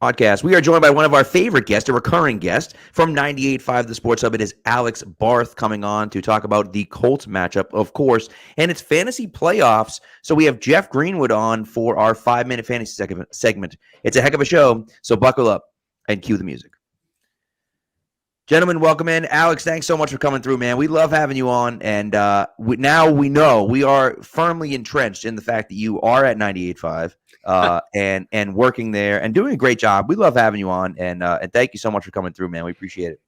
podcast. We are joined by one of our favorite guests, a recurring guest from 98.5 The Sports Hub. It is Alex Barth coming on to talk about the Colts matchup, of course, and it's fantasy playoffs. So we have Jeff Greenwood on for our 5-minute fantasy segment. It's a heck of a show, so buckle up and cue the music. Gentlemen, welcome in. Alex, thanks so much for coming through, man. We love having you on, and now we know we are firmly entrenched in the fact that you are at 98.5 and working there and doing a great job. We love having you on, and thank you so much for coming through, man. We appreciate it.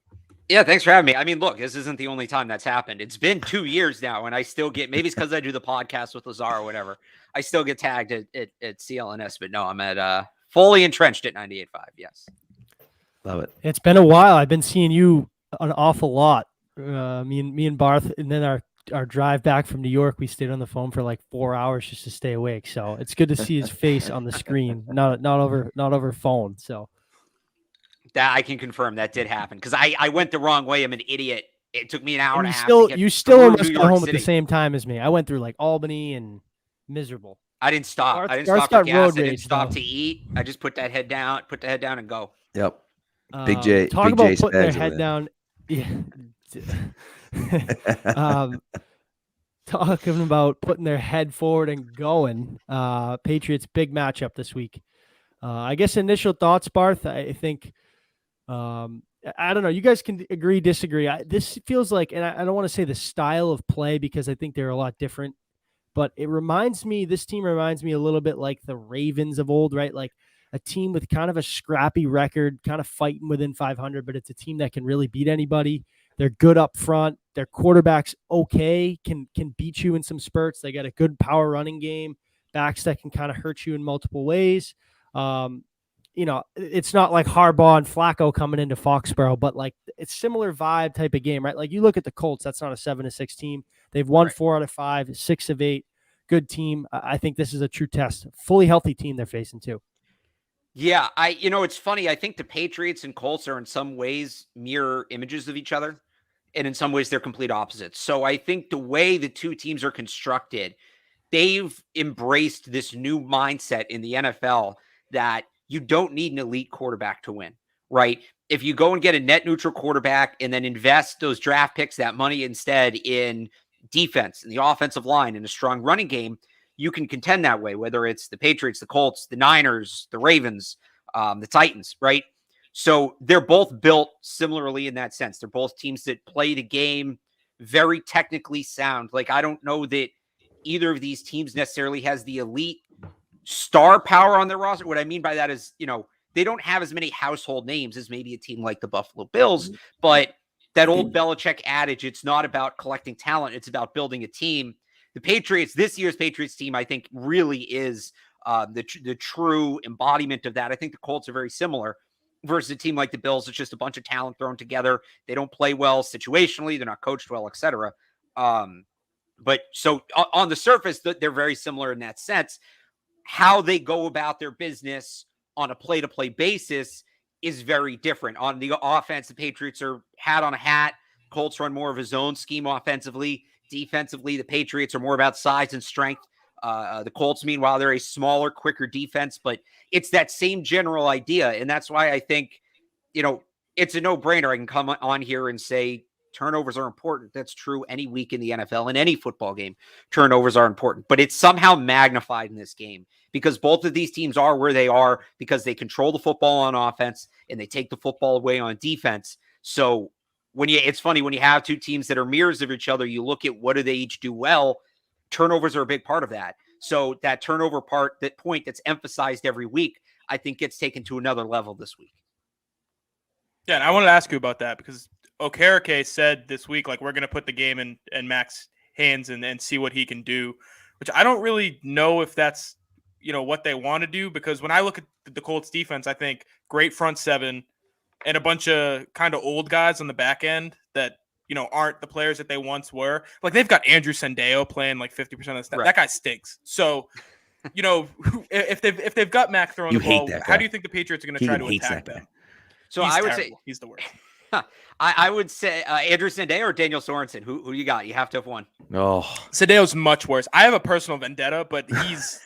Yeah, thanks for having me. I mean, look, this isn't the only time that's happened. It's been 2 years now, and I still get, maybe it's because I do the podcast with Lazar or whatever, I still get tagged at CLNS, but no, I'm at fully entrenched at 98.5, yes. Love it. It's been a while. I've been seeing you an awful lot. Me and Barth, and then our drive back from New York, we stayed on the phone for like 4 hours just to stay awake. So it's good to see his face on the screen, not over phone. So that I can confirm that did happen because I went the wrong way. I'm an idiot. It took me an hour and a half. You still almost got home at the same time as me. I went through like Albany and miserable. I didn't stop. I didn't stop for gas. I didn't stop to eat. I just put the head down and go. Yep. Big J. Talk Big about J's putting their head down. Yeah. Talking about putting their head forward and going. Patriots big matchup this week. I guess initial thoughts, Barth. I think. I don't know. You guys can agree, disagree. This feels like, and I don't want to say the style of play because I think they're a lot different. But this team reminds me a little bit like the Ravens of old, right? Like a team with kind of a scrappy record, kind of fighting within 500, but it's a team that can really beat anybody. They're good up front. Their quarterback's okay, can beat you in some spurts. They got a good power running game, backs that can kind of hurt you in multiple ways. It's not like Harbaugh and Flacco coming into Foxborough, but like it's similar vibe type of game, right? Like you look at the Colts, that's not a 7-6 team. They've won 4 out of 5, 6 of 8. Good team. I think this is a true test. Fully healthy team they're facing too. Yeah, it's funny. I think the Patriots and Colts are in some ways mirror images of each other, and in some ways they're complete opposites. So I think the way the two teams are constructed, they've embraced this new mindset in the NFL that you don't need an elite quarterback to win, right? If you go and get a net neutral quarterback and then invest those draft picks, that money instead in defense and the offensive line and a strong running game, you can contend that way, whether it's the Patriots, the Colts, the Niners, the Ravens, the Titans, right? So they're both built similarly in that sense. They're both teams that play the game very technically sound. Like, I don't know that either of these teams necessarily has the elite star power on their roster. What I mean by that is, they don't have as many household names as maybe a team like the Buffalo Bills, but that old Belichick adage, it's not about collecting talent, it's about building a team. The Patriots, this year's Patriots team, I think really is the true embodiment of that. I think the Colts are very similar versus a team like the Bills. It's just a bunch of talent thrown together. They don't play well situationally. They're not coached well, etc. But so on the surface, they're very similar in that sense. How they go about their business on a play-to-play basis is very different. On the offense, the Patriots are hat on a hat. Colts run more of a zone scheme offensively. Defensively, the Patriots are more about size and strength. The Colts, meanwhile, they're a smaller, quicker defense, but it's that same general idea. And that's why I think, it's a no-brainer. I can come on here and say turnovers are important. That's true any week in the NFL. In any football game, turnovers are important. But it's somehow magnified in this game because both of these teams are where they are because they control the football on offense and they take the football away on defense. So it's funny when you have two teams that are mirrors of each other, you look at what do they each do well. Turnovers are a big part of that. So that turnover point that's emphasized every week, I think gets taken to another level this week. Yeah, and I wanted to ask you about that because Okereke said this week, like, we're going to put the game in Mac's hands and see what he can do, which I don't really know if that's, what they want to do, because when I look at the Colts defense, I think great front seven and a bunch of kind of old guys on the back end that, aren't the players that they once were. Like, they've got Andrew Sendeo playing like 50% of the stuff. Right. That guy stinks. So, if they've got Mac throwing the ball, how do you think the Patriots are going to try to attack them? So I would say he's the worst. I would say Andrew Sendeo or Daniel Sorensen. Who you got? You have to have one. Oh, Sendeo's much worse. I have a personal vendetta, but he's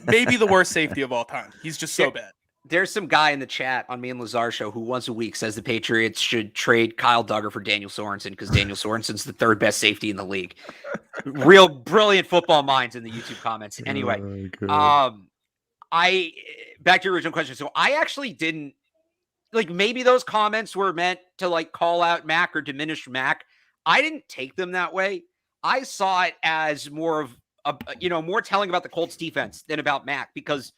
maybe the worst safety of all time. He's just so bad. There's some guy in the chat on me and Lazar show who once a week says the Patriots should trade Kyle Duggar for Daniel Sorensen because Daniel Sorensen's the third best safety in the league. Real brilliant football minds in the YouTube comments. Anyway, I back to your original question. So I actually didn't like, maybe those comments were meant to like call out Mac or diminish Mac. I didn't take them that way. I saw it as more of more telling about the Colts defense than about Mac, because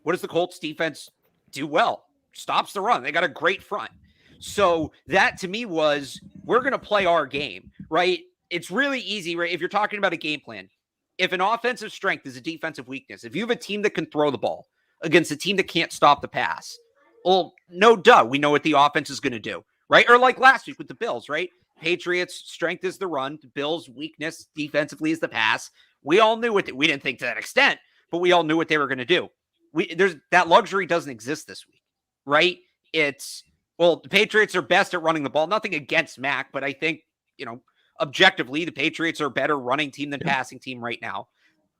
what does the Colts defense do well? Stops the run. They got a great front. So that to me was, we're going to play our game, right? It's really easy, right? If you're talking about a game plan, if an offensive strength is a defensive weakness, if you have a team that can throw the ball against a team that can't stop the pass, well, no duh, we know what the offense is going to do, right? Or like last week with the Bills, right? Patriots' strength is the run. The Bills' weakness defensively is the pass. We all knew it. We didn't think to that extent, but we all knew what they were going to do. There's that luxury doesn't exist this week, right? The Patriots are best at running the ball. Nothing against Mac, but I think, objectively, the Patriots are a better running team than passing team right now.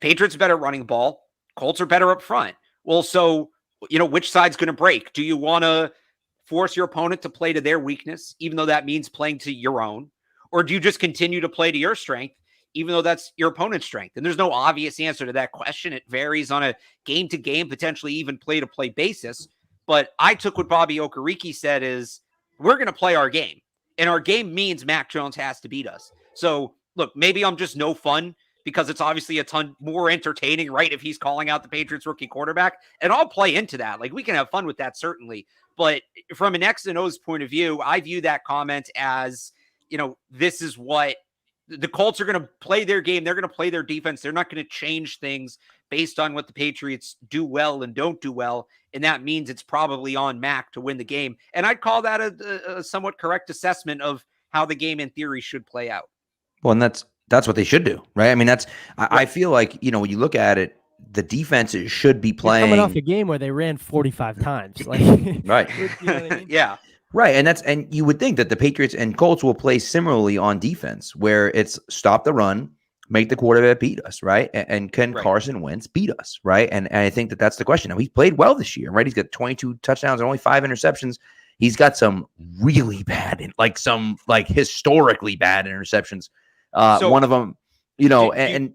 Patriots are better at running the ball. Colts are better up front. Well, so, which side's going to break? Do you want to force your opponent to play to their weakness, even though that means playing to your own? Or do you just continue to play to your strength, even though that's your opponent's strength? And there's no obvious answer to that question. It varies on a game-to-game, potentially even play-to-play basis. But I took what Bobby Okereke said is, we're going to play our game. And our game means Mac Jones has to beat us. So, look, maybe I'm just no fun because it's obviously a ton more entertaining, right, if he's calling out the Patriots rookie quarterback. And I'll play into that. Like, we can have fun with that, certainly. But from an X and O's point of view, I view that comment as, this is what the Colts are going to play their game. They're going to play their defense. They're not going to change things based on what the Patriots do well and don't do well. And that means it's probably on Mac to win the game. And I'd call that a somewhat correct assessment of how the game in theory should play out. Well, and that's what they should do, right? I mean, I feel like, when you look at it, the defenses should be playing. You're coming off a game where they ran 45 times. Like, right. You know what I mean? Yeah. Right. And you would think that the Patriots and Colts will play similarly on defense, where it's stop the run, make the quarterback beat us, right? And can Carson Wentz beat us, right? And I think that's the question. Now, he's played well this year, right? He's got 22 touchdowns and only 5 interceptions. He's got some really bad, historically bad interceptions. One of them, and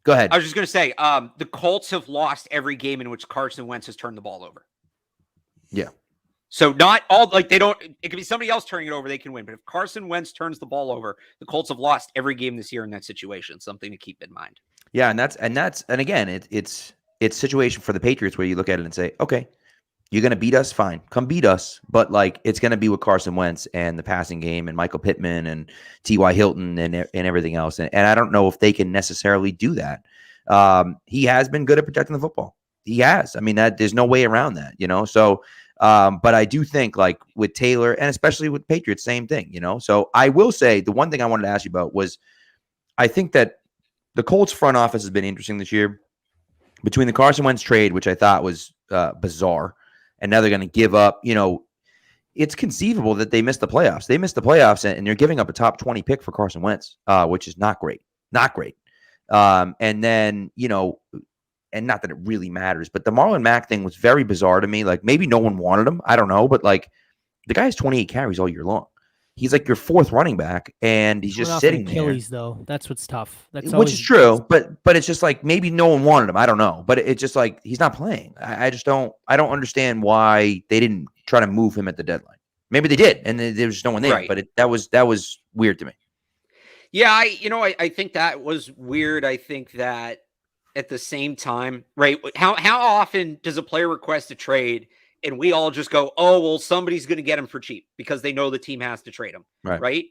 go ahead. I was just going to say, the Colts have lost every game in which Carson Wentz has turned the ball over. Yeah. So not all, it could be somebody else turning it over, they can win. But if Carson Wentz turns the ball over, the Colts have lost every game this year in that situation. Something to keep in mind. Yeah, and again, it's situation for the Patriots where you look at it and say, okay, you're going to beat us, fine, come beat us, but it's going to be with Carson Wentz and the passing game and Michael Pittman and T.Y. Hilton and everything else. And I don't know if they can necessarily do that. He has been good at protecting the football. He has. I mean, there's no way around that, So. But I do think with Taylor and especially with Patriots, same thing, So I will say the one thing I wanted to ask you about was, I think that the Colts front office has been interesting this year between the Carson Wentz trade, which I thought was bizarre, and now they're going to give up. It's conceivable that they missed the playoffs. They missed the playoffs, and they're giving up a top 20 pick for Carson Wentz, which is not great, and then and not that it really matters, but the Marlon Mack thing was very bizarre to me. Maybe no one wanted him. I don't know. But the guy has 28 carries all year long. He's your fourth running back, and he's just sitting there. Achilles, though. That's what's tough. Which is true. But it's just maybe no one wanted him. I don't know. But it's just he's not playing. I don't understand why they didn't try to move him at the deadline. Maybe they did, and there was no one there. Right. But that was weird to me. Yeah, I think that was weird. I think that at the same time, right? How often does a player request a trade and we all just go, oh, well, somebody's going to get him for cheap because they know the team has to trade him, right?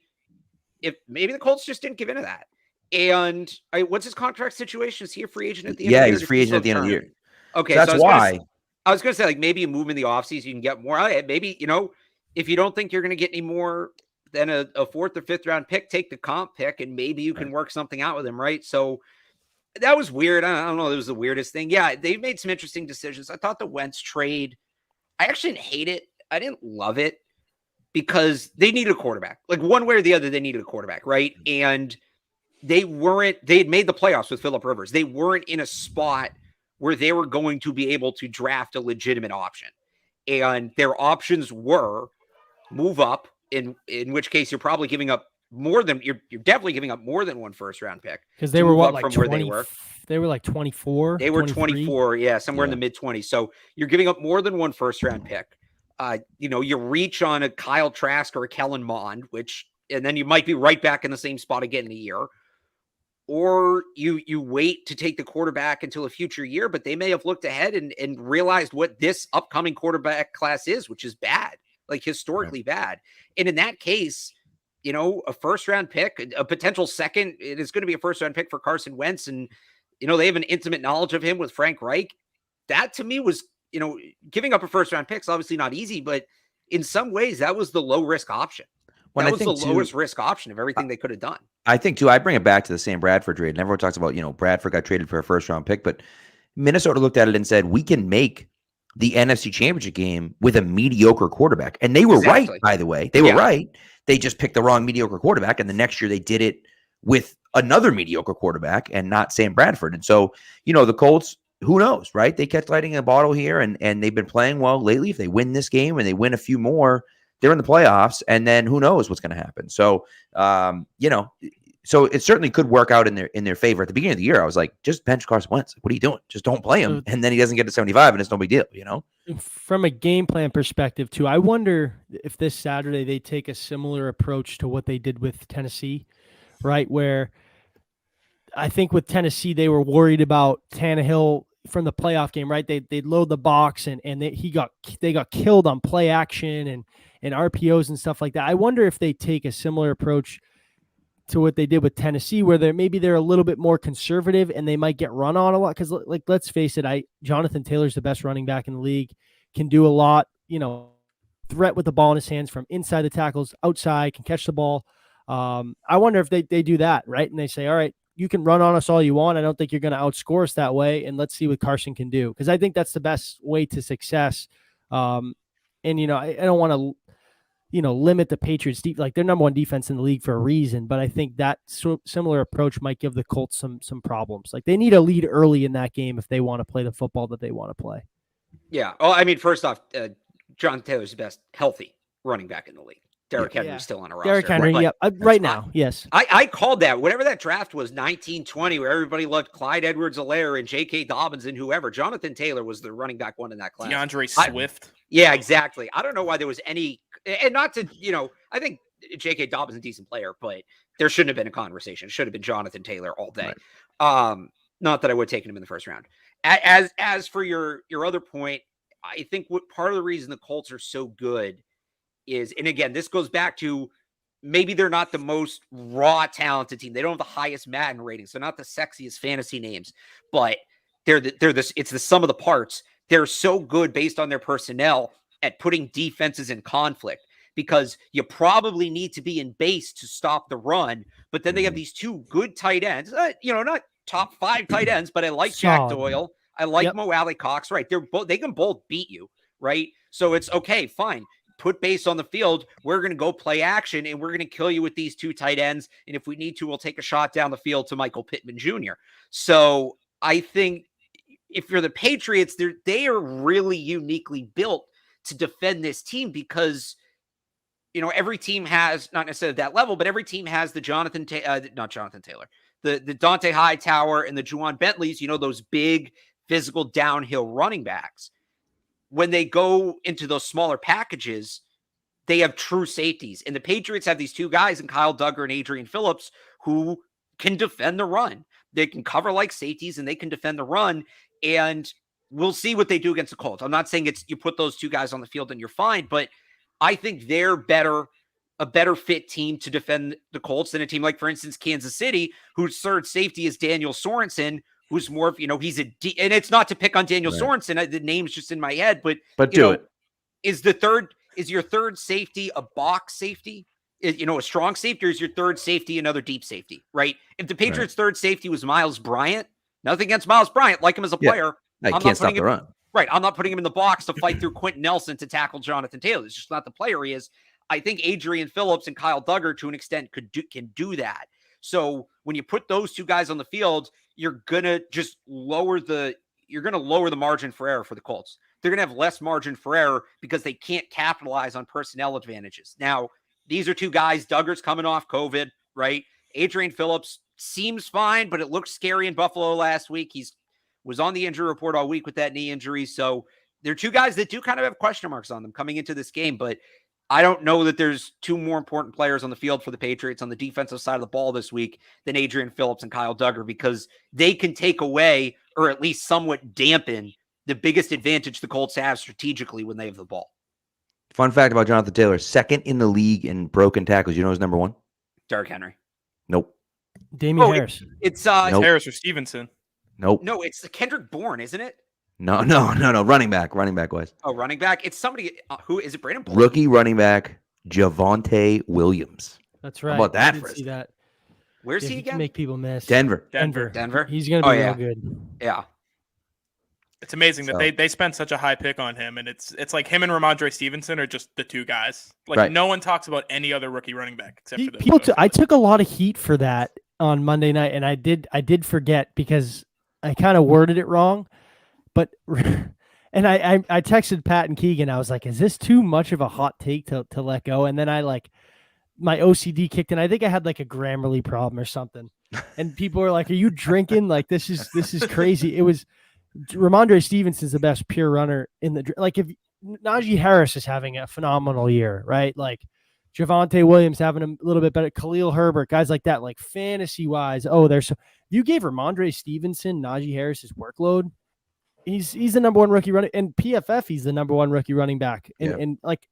If maybe the Colts just didn't give into that. And what's his contract situation? Is he a free agent at the end of the year? Yeah, he's free agent at the end of the year. Okay, so that's why. I was going to say, maybe you move him in the offseason, you can get more. Maybe, if you don't think you're going to get any more than a 4th or 5th round pick, take the comp pick and maybe you can work something out with him, right? So that was weird. I don't know. It was the weirdest thing. Yeah, they've made some interesting decisions. I thought the Wentz trade, I actually didn't hate it. I didn't love it because they needed a quarterback. One way or the other, they needed a quarterback, right? And they had made the playoffs with Phillip Rivers. They weren't in a spot where they were going to be able to draft a legitimate option. And their options were move up, in which case you're probably giving up more than you're definitely giving up more than one first round pick. Because they were what, like from 20, where they were. They were like 24. They were 23. 24, yeah, somewhere in the mid 20s. So you're giving up more than one first round pick. You reach on a Kyle Trask or a Kellen Mond, and then you might be right back in the same spot again in a year. Or you wait to take the quarterback until a future year, but they may have looked ahead and realized what this upcoming quarterback class is, which is bad, like historically bad. And in that case, a first round pick, a potential second, it is going to be a first round pick for Carson Wentz. And, they have an intimate knowledge of him with Frank Reich. That to me was, giving up a first round pick is obviously not easy, but in some ways that was the low risk option. That was the lowest risk option of everything they could have done. I think, too, I bring it back to the Sam Bradford trade. And everyone talks about, Bradford got traded for a first-round pick. But Minnesota looked at it and said, we can make the NFC Championship game with a mediocre quarterback. And they were right, by the way. They were right. They just picked the wrong mediocre quarterback. And the next year they did it with another mediocre quarterback and not Sam Bradford. And so, the Colts, who knows, right? They kept lighting a bottle here, and they've been playing well lately. If they win this game and they win a few more, they're in the playoffs, and then who knows what's going to happen. So, so it certainly could work out in their favor. At the beginning of the year, I was like, just bench Carson Wentz. What are you doing? Just don't play him. And then he doesn't get to 75, and it's no big deal, From a game plan perspective, too, I wonder if this Saturday they take a similar approach to what they did with Tennessee, right? Where I think with Tennessee, they were worried about Tannehill from the playoff game, right? They'd load the box, and they got killed on play action and RPOs and stuff like that. I wonder if they take a similar approach to what they did with Tennessee, where they're a little bit more conservative and they might get run on a lot. Because, let's face it, Jonathan Taylor's the best running back in the league, can do a lot, threat with the ball in his hands from inside the tackles, outside, can catch the ball. I wonder if they do that, right? And they say, all right, you can run on us all you want. I don't think you're going to outscore us that way. And let's see what Carson can do. Because I think that's the best way to success. And, I don't want to, limit the Patriots deep, like they're number one defense in the league for a reason. But I think that similar approach might give the Colts some problems. Like they need a lead early in that game if they want to play the football that they want to play. Yeah. Well, I mean, first off, John Taylor's the best healthy running back in the league. Derrick Henry's still on a roster. Derrick Henry, right now, yes. I called that. Whatever that draft was, 1920, where everybody loved Clyde Edwards-Helaire and J.K. Dobbins and whoever. Jonathan Taylor was the running back one in that class. DeAndre Swift. Yeah, exactly. I don't know why there was any, and not to, I think J.K. Dobbins is a decent player, but there shouldn't have been a conversation. It should have been Jonathan Taylor all day. Right. Not that I would have taken him in the first round. As for your other point, I think what part of the reason the Colts are so good is, and again, this goes back to maybe they're not the most raw talented team. They don't have the highest Madden ratings. They're not the sexiest fantasy names, but it's the sum of the parts. They're so good based on their personnel at putting defenses in conflict, because you probably need to be in base to stop the run. But then they have these two good tight ends, not top 5 tight ends, but I like Jack Doyle. I like Mo Alley-Cox, right? They can both beat you, right? So it's okay, fine. Put base on the field. We're going to go play action, and we're going to kill you with these two tight ends. And if we need to, we'll take a shot down the field to Michael Pittman Jr. So I think if you're the Patriots, they are really uniquely built to defend this team, because every team has, not necessarily that level, but every team has the the Dante Hightower and the Juwan Bentleys, those big physical downhill running backs. When they go into those smaller packages, they have true safeties. And the Patriots have these two guys in Kyle Duggar and Adrian Phillips who can defend the run. They can cover like safeties and they can defend the run. And we'll see what they do against the Colts. I'm not saying you put those two guys on the field and you're fine, but I think they're a better fit team to defend the Colts than a team like, for instance, Kansas City, whose third safety is Daniel Sorensen, who's more of, he's and it's not to pick on Daniel Sorensen. The name's just in my head, but is your third safety a box safety? A strong safety, or is your third safety another deep safety, right? If the Patriots' third safety was Miles Bryant, nothing against Miles Bryant, like him as a player. I can't stop the run. Right. I'm not putting him in the box to fight through Quentin Nelson to tackle Jonathan Taylor. It's just not the player he is. I think Adrian Phillips and Kyle Duggar, to an extent, can do that. So when you put those two guys on the field, you're gonna just lower the margin for error for the Colts. they're going to have less margin for error because they can't capitalize on personnel advantages. Now, these are two guys. Duggar's coming off COVID, right? Adrian Phillips seems fine, but it looked scary in Buffalo last week. Was on the injury report all week with that knee injury. So they're two guys that do kind of have question marks on them coming into this game, but I don't know that there's two more important players on the field for the Patriots on the defensive side of the ball this week than Adrian Phillips and Kyle Duggar, because they can take away or at least somewhat dampen the biggest advantage the Colts have strategically when they have the ball. Fun fact about Jonathan Taylor, second in the league in broken tackles. You know who's number one? Derrick Henry. Nope. Damian Harris. It's Nope. Harris or Stevenson. Nope. No, it's Kendrick Bourne, isn't it? No. Running back wise. Oh, running back. It's somebody who is it? Brandon Bolden? Rookie running back Javonte Williams. That's right. How about that I did for us? see that. Where's Yeah, he he can again? make people miss. Denver. Denver. He's going to be real good. Yeah. It's amazing So- that they spent such a high pick on him, and it's like him and Ramondre Stevenson are just the two guys. Like Right. no one talks about any other rookie running back except for People them. I took a lot of heat for that on Monday night, and I did forget because I kind of worded it wrong. But and I texted Pat and Keegan. I was like, "Is this too much of a hot take to let go?" And then my OCD kicked in. I think I had like a Grammarly problem or something. And people were like, "Are you drinking? Like this is crazy." It was Ramondre Stevenson's the best pure runner in the like. If Najee Harris is having a phenomenal year, right? Like Javonte Williams having a little bit better, Khalil Herbert, guys like that, like fantasy wise. Oh, you gave Ramondre Stevenson, Najee Harris's workload. He's the number one rookie running, and PFF he's the number one rookie running back, and like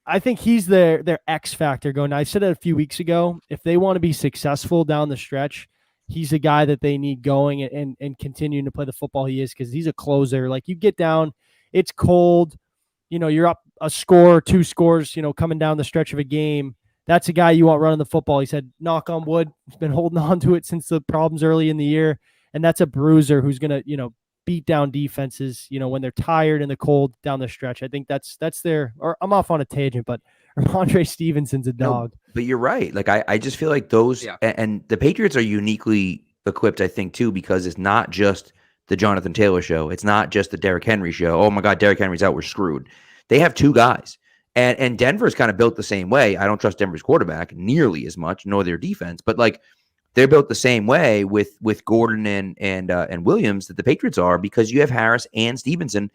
I think he's their X factor going. I said it a few weeks ago. If they want to be successful down the stretch, he's a guy that they need going and continuing to play the football he is, because he's a closer. Like you get down, it's cold, you're up a score, two scores, coming down the stretch of a game. That's a guy you want running the football. He said, knock on wood, he's been holding on to it since the problems early in the year, and that's a bruiser who's gonna beat down defenses, when they're tired and the cold down the stretch. I think that's or I'm off on a tangent, but Ramondre Stevenson's a dog. No, but you're right. Like I just feel like those and the Patriots are uniquely equipped, I think, too, because it's not just the Jonathan Taylor show. It's not just the Derrick Henry show. Oh my God, Derrick Henry's out, we're screwed. They have two guys. And Denver's kind of built the same way. I don't trust Denver's quarterback nearly as much, nor their defense, but like they're built the same way with Gordon and Williams that the Patriots are, because you have Harris and Stevenson.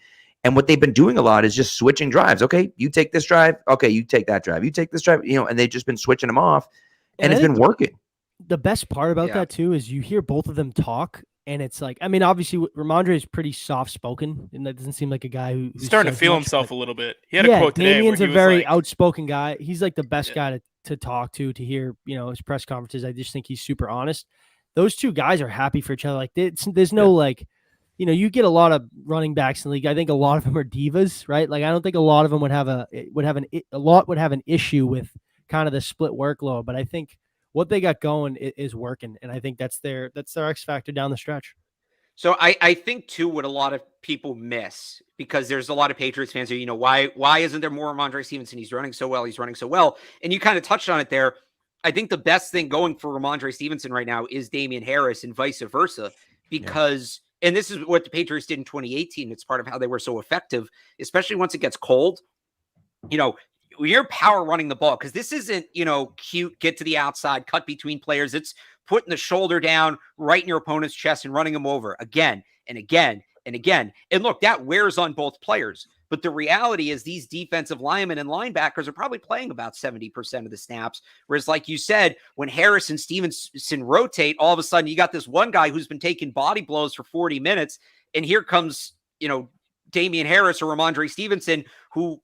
And what they've been doing a lot is just switching drives. Okay, you take this drive. Okay, you take that drive. You take this drive. And they've just been switching them off, and it's been working. The best part about that too is you hear both of them talk, and it's like, I mean, obviously Ramondre is pretty soft spoken, and that doesn't seem like a guy who's starting to feel himself a little bit. He had a quote today. Damian's where a he very was like, outspoken guy. He's like the best guy to talk to hear, his press conferences. I just think he's super honest. Those two guys are happy for each other. Like there's no like, you get a lot of running backs in the league. I think a lot of them are divas, right? Like I don't think a lot of them would have an issue with kind of the split workload, but I think what they got going is working, and I think that's their X factor down the stretch. So I think too what a lot of people miss, because there's a lot of Patriots fans who, why isn't there more Ramondre Stevenson? He's running so well. And you kind of touched on it there. I think the best thing going for Ramondre Stevenson right now is Damian Harris and vice versa, because and this is what the Patriots did in 2018. It's part of how they were so effective, especially once it gets cold. When you're power running the ball, because this isn't, cute, get to the outside, cut between players. It's putting the shoulder down right in your opponent's chest and running them over again and again and again. And look, that wears on both players. But the reality is these defensive linemen and linebackers are probably playing about 70% of the snaps. Whereas, like you said, when Harris and Stevenson rotate, all of a sudden you got this one guy who's been taking body blows for 40 minutes. And here comes, Damian Harris or Ramondre Stevenson, who,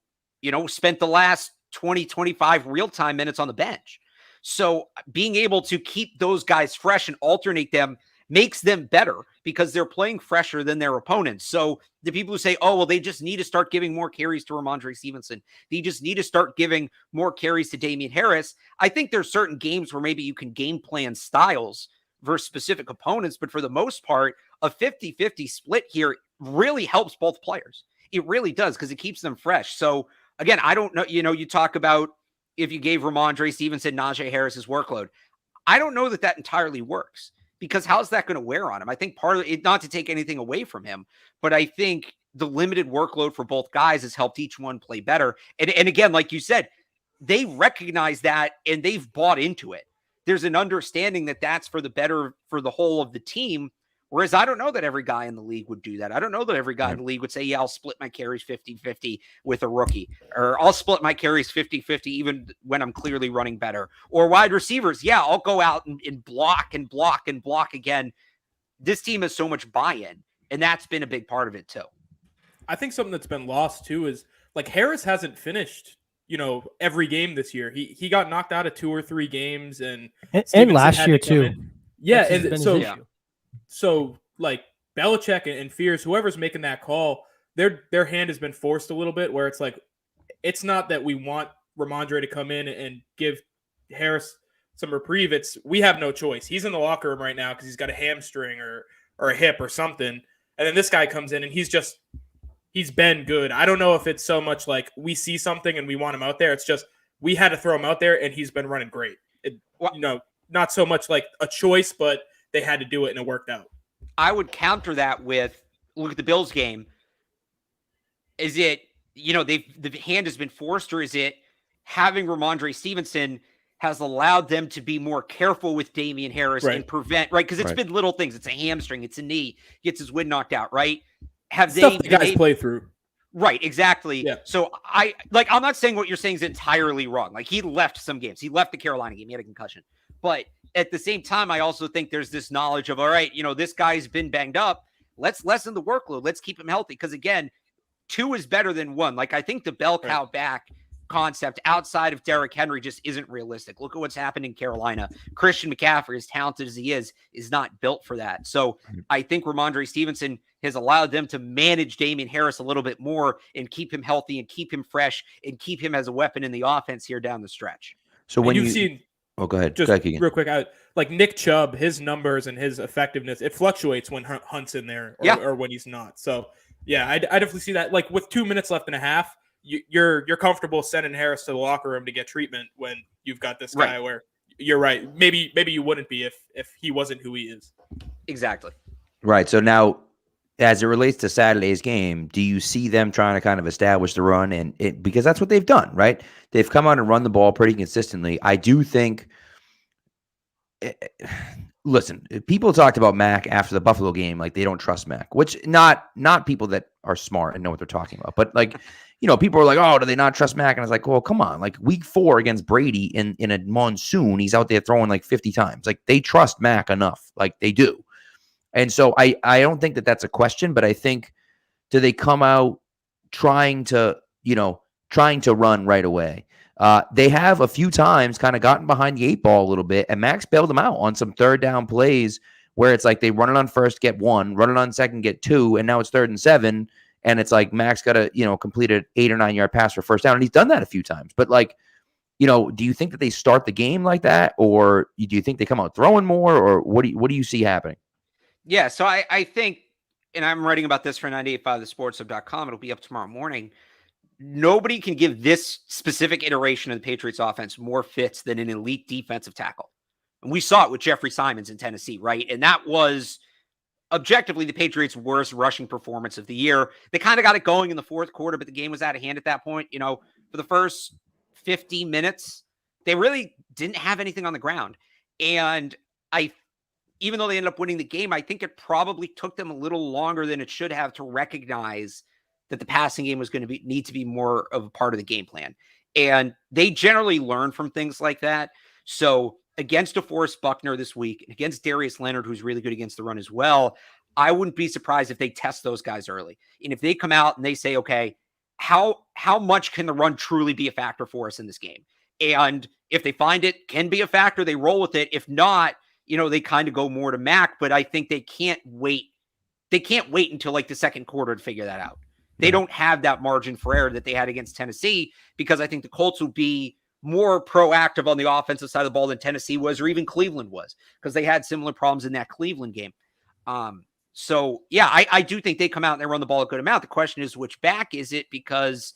spent the last 20, 25 real-time minutes on the bench. So being able to keep those guys fresh and alternate them makes them better, because they're playing fresher than their opponents. So the people who say, oh, well, they just need to start giving more carries to Ramondre Stevenson, they just need to start giving more carries to Damian Harris. I think there's certain games where maybe you can game plan styles versus specific opponents, but for the most part, a 50-50 split here really helps both players. It really does, because it keeps them fresh. So again, I don't know, you talk about if you gave Ramondre Stevenson, Najee Harris's workload. I don't know that entirely works, because how's that going to wear on him? I think part of it, not to take anything away from him, but I think the limited workload for both guys has helped each one play better. And again, like you said, they recognize that and they've bought into it. There's an understanding that that's for the better for the whole of the team. Whereas I don't know that every guy in the league would do that. I don't know that every guy in the league would say, yeah, I'll split my carries 50-50 with a rookie, or I'll split my carries 50-50 even when I'm clearly running better. Or wide receivers, yeah, I'll go out and block and block and block again. This team has so much buy-in, and that's been a big part of it too. I think something that's been lost too is like Harris hasn't finished, every game this year. He got knocked out of 2 or 3 games and last year too. Yeah, and so like Belichick and Fears, whoever's making that call, their hand has been forced a little bit where it's like, it's not that we want Ramondre to come in and give Harris some reprieve. It's we have no choice. He's in the locker room right now because he's got a hamstring or a hip or something. And then this guy comes in and he's been good. I don't know if it's so much like we see something and we want him out there. It's just we had to throw him out there and he's been running great. Not so much like a choice, but they had to do it and it worked out. I would counter that with look at the Bills game. Is it, the hand has been forced, or is it having Ramondre Stevenson has allowed them to be more careful with Damian Harris and prevent, right? Because it's been little things. It's a hamstring, it's a knee, gets his wind knocked out, right? Have stuff the guys play through. Right, exactly. Yeah. So I'm not saying what you're saying is entirely wrong. Like he left some games. He left the Carolina game. He had a concussion. But at the same time, I also think there's this knowledge of, all right, this guy's been banged up. Let's lessen the workload. Let's keep him healthy. Because again, 2 is better than 1. Like I think the bell cow back concept outside of Derrick Henry just isn't realistic. Look at what's happened in Carolina. Christian McCaffrey, as talented as he is not built for that. So I think Ramondre Stevenson has allowed them to manage Damian Harris a little bit more and keep him healthy and keep him fresh and keep him as a weapon in the offense here down the stretch. So when you've seen, go ahead. Just real quick, like Nick Chubb, his numbers and his effectiveness, it fluctuates when Hunt's in there or when he's not. So yeah, I definitely see that. Like with 2 minutes left and a half, you're comfortable sending Harris to the locker room to get treatment when you've got this guy where you're right. Maybe you wouldn't be if he wasn't who he is. Exactly. Right. So now, as it relates to Saturday's game, do you see them trying to kind of establish the run? Because that's what they've done, right? They've come out and run the ball pretty consistently. I do think, listen, people talked about Mac after the Buffalo game, like they don't trust Mac, which not people that are smart and know what they're talking about. But like, people are like, oh, do they not trust Mac? And I was like, well, come on. Like week 4 against Brady in a monsoon, he's out there throwing like 50 times. Like they trust Mac enough. Like they do. And so I don't think that that's a question, but I think, do they come out trying to run right away? They have a few times kind of gotten behind the 8 ball a little bit, and Max bailed them out on some 3rd down plays where it's like they run it on first, get 1, run it on second, get 2, and now it's 3rd and 7, and it's like Max got to, complete an 8 or 9 yard pass for first down, and he's done that a few times. But like, do you think that they start the game like that, or do you think they come out throwing more, or what do you see happening? Yeah, so I think, and I'm writing about this for 985thesportshub.com. It'll be up tomorrow morning. Nobody can give this specific iteration of the Patriots offense more fits than an elite defensive tackle. And we saw it with Jeffrey Simons in Tennessee, right? And that was objectively the Patriots' worst rushing performance of the year. They kind of got it going in the 4th quarter, but the game was out of hand at that point. For the first 15 minutes, they really didn't have anything on the ground. And even though they ended up winning the game, I think it probably took them a little longer than it should have to recognize that the passing game was going to need to be more of a part of the game plan. And they generally learn from things like that. So against DeForest Buckner this week, and against Darius Leonard, who's really good against the run as well, I wouldn't be surprised if they test those guys early. And if they come out and they say, okay, how much can the run truly be a factor for us in this game? And if they find it can be a factor, they roll with it. If not, they kind of go more to Mac, but I think they can't wait. They can't wait until like the 2nd quarter to figure that out. They don't have that margin for error that they had against Tennessee, because I think the Colts will be more proactive on the offensive side of the ball than Tennessee was, or even Cleveland was, because they had similar problems in that Cleveland game. So yeah, I do think they come out and they run the ball a good amount. The question is, which back is it? Because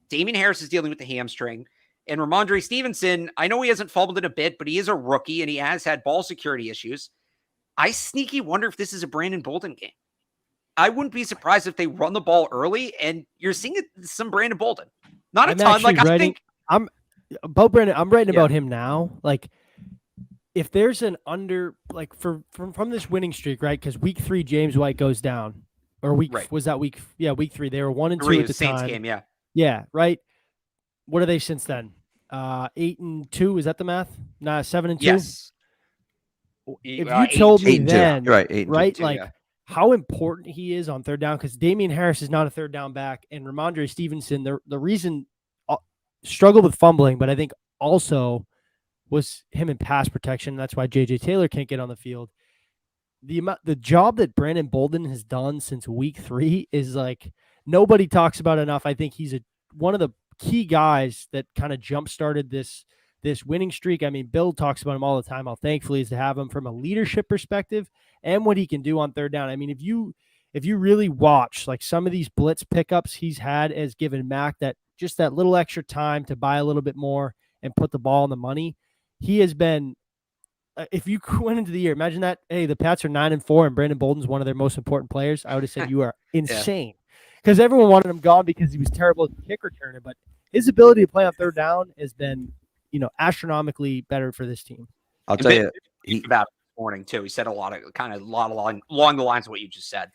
Damian Harris is dealing with the hamstring. And Ramondre Stevenson, I know he hasn't fumbled in a bit, but he is a rookie and he has had ball security issues. I sneaky wonder if this is a Brandon Bolden game. I wouldn't be surprised if they run the ball early, and you're seeing some Brandon Bolden. Not a I'm ton. Like, actually I think I'm about Brandon. I'm writing Yeah. about him now. Like, if there's an under, like from this winning streak, right? Because week 3, James White goes down, or Right. was that week? Yeah, week 3. They were 1-2 three at of the Saints time. game, yeah. Yeah, right. What are they since then? 8-2. Is that the math? Nah, 7-2. Yes. If you told me 8-2. then, You're right, 8-2. right, 8-2, like yeah. how important he is on third down, because Damian Harris is not a third down back, and Ramondre Stevenson, the reason struggled with fumbling, but I think also was him in pass protection. That's why J.J. Taylor can't get on the field. The job that Brandon Bolden has done since week 3 is like nobody talks about enough. I think he's one of the key guys that kind of jump-started this winning streak. I mean, Bill talks about him all the time. How thankful he is to have him from a leadership perspective and what he can do on third down. I mean, if you really watch like some of these blitz pickups he's had, has given Mac that little extra time to buy a little bit more and put the ball in the money. He has been, if you went into the year, imagine that, hey, the Pats are 9-4 and Brandon Bolden's one of their most important players. I would have said you are insane, because everyone wanted him gone because he was terrible as a kick returner. But his ability to play on third down has been, astronomically better for this team. I'll tell you, about it this morning too. He said along the lines of what you just said.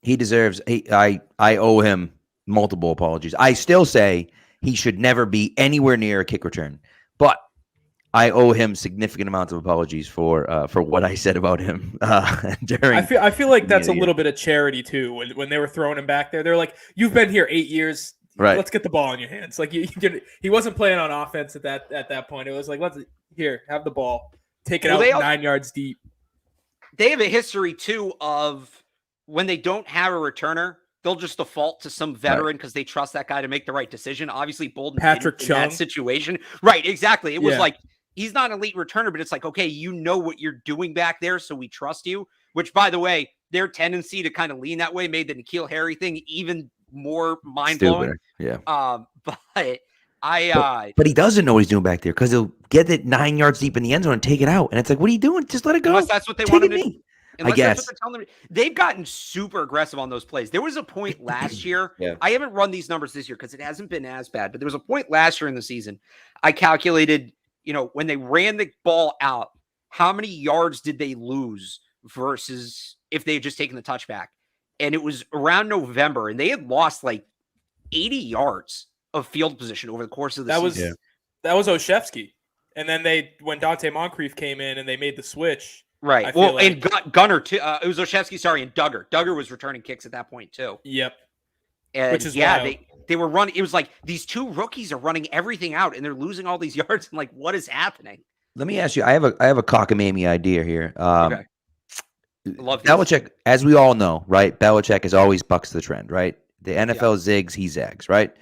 He deserves. I owe him multiple apologies. I still say he should never be anywhere near a kick return, but I owe him significant amounts of apologies for what I said about him during. I feel like that's a little bit of charity too. When they were throwing him back there, they're like, "You've been here 8 years. Right. Let's get the ball in your hands." Like he wasn't playing on offense at that point. It was like, have the ball, take it out 9 yards deep. They have a history too of when they don't have a returner, they'll just default to some veteran because they trust that guy to make the right decision. Obviously, Bolden Patrick in that situation, right? Exactly. It was like, he's not an elite returner, but it's like, okay, you know what you're doing back there, so we trust you. Which, by the way, their tendency to kind of lean that way made the N'Keal Harry thing even more mind-blowing. Yeah. But he doesn't know what he's doing back there, because he'll get it 9 yards deep in the end zone and take it out. And it's like, what are you doing? Just let it go. Unless that's what they want him to do. I guess. That's what they're telling them. They've gotten super aggressive on those plays. There was a point last year. Yeah. I haven't run these numbers this year because it hasn't been as bad, but there was a point last year in the season. I calculated, when they ran the ball out, how many yards did they lose versus if they had just taken the touchback? And it was around November, and they had lost like 80 yards of field position over the course of the season. That was Olszewski. And then when Dante Moncrief came in and they made the switch. Right. Well, and Gunner too. It was Olszewski, and Duggar. Duggar was returning kicks at that point too. Yep. And which is wild. They were running. It was like these two rookies are running everything out, and they're losing all these yards. And like, what is happening? Let me ask you. I have a cockamamie idea here. Okay. Love Belichick, as we all know, right? Belichick is always bucks the trend, right? The NFL zigs, he zags, right?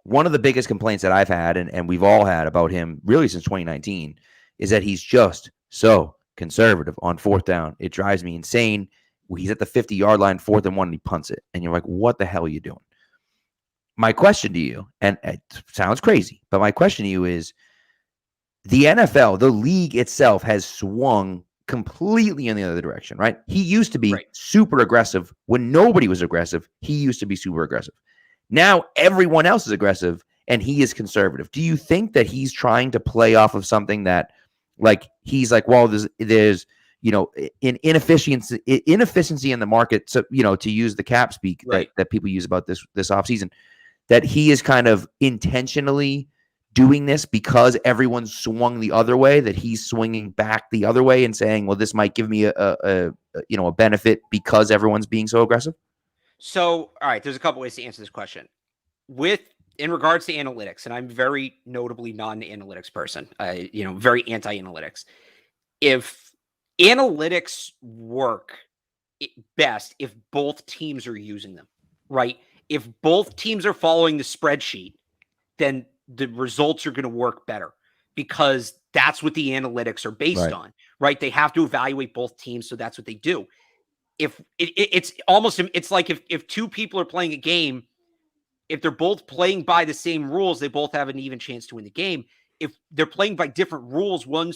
One of the biggest complaints that I've had, and we've all had about him really since 2019, is that he's just so conservative on fourth down. It drives me insane. He's at the 50-yard line, 4th and 1, and he punts it. And you're like, what the hell are you doing? My question to you, and it sounds crazy, but my question to you is, the NFL, the league itself, has swung completely in the other direction, right? He used to be super aggressive when nobody was aggressive. He used to be super aggressive. Now everyone else is aggressive and he is conservative. Do you think that he's trying to play off of something that, like, he's like, well, there's inefficiency in the market, so, to use the cap speak that people use about this offseason, that he is kind of intentionally doing this because everyone's swung the other way, that he's swinging back the other way and saying, well, this might give me a benefit because everyone's being so aggressive? So, all right, there's a couple ways to answer this question. In regards to analytics, and I'm very notably not an analytics person, very anti-analytics. If analytics work best if both teams are using them, right? If both teams are following the spreadsheet, then the results are going to work better because that's what the analytics are based on, right? They have to evaluate both teams, so that's what they do. If it's like if two people are playing a game, if they're both playing by the same rules, they both have an even chance to win the game. If they're playing by different rules, one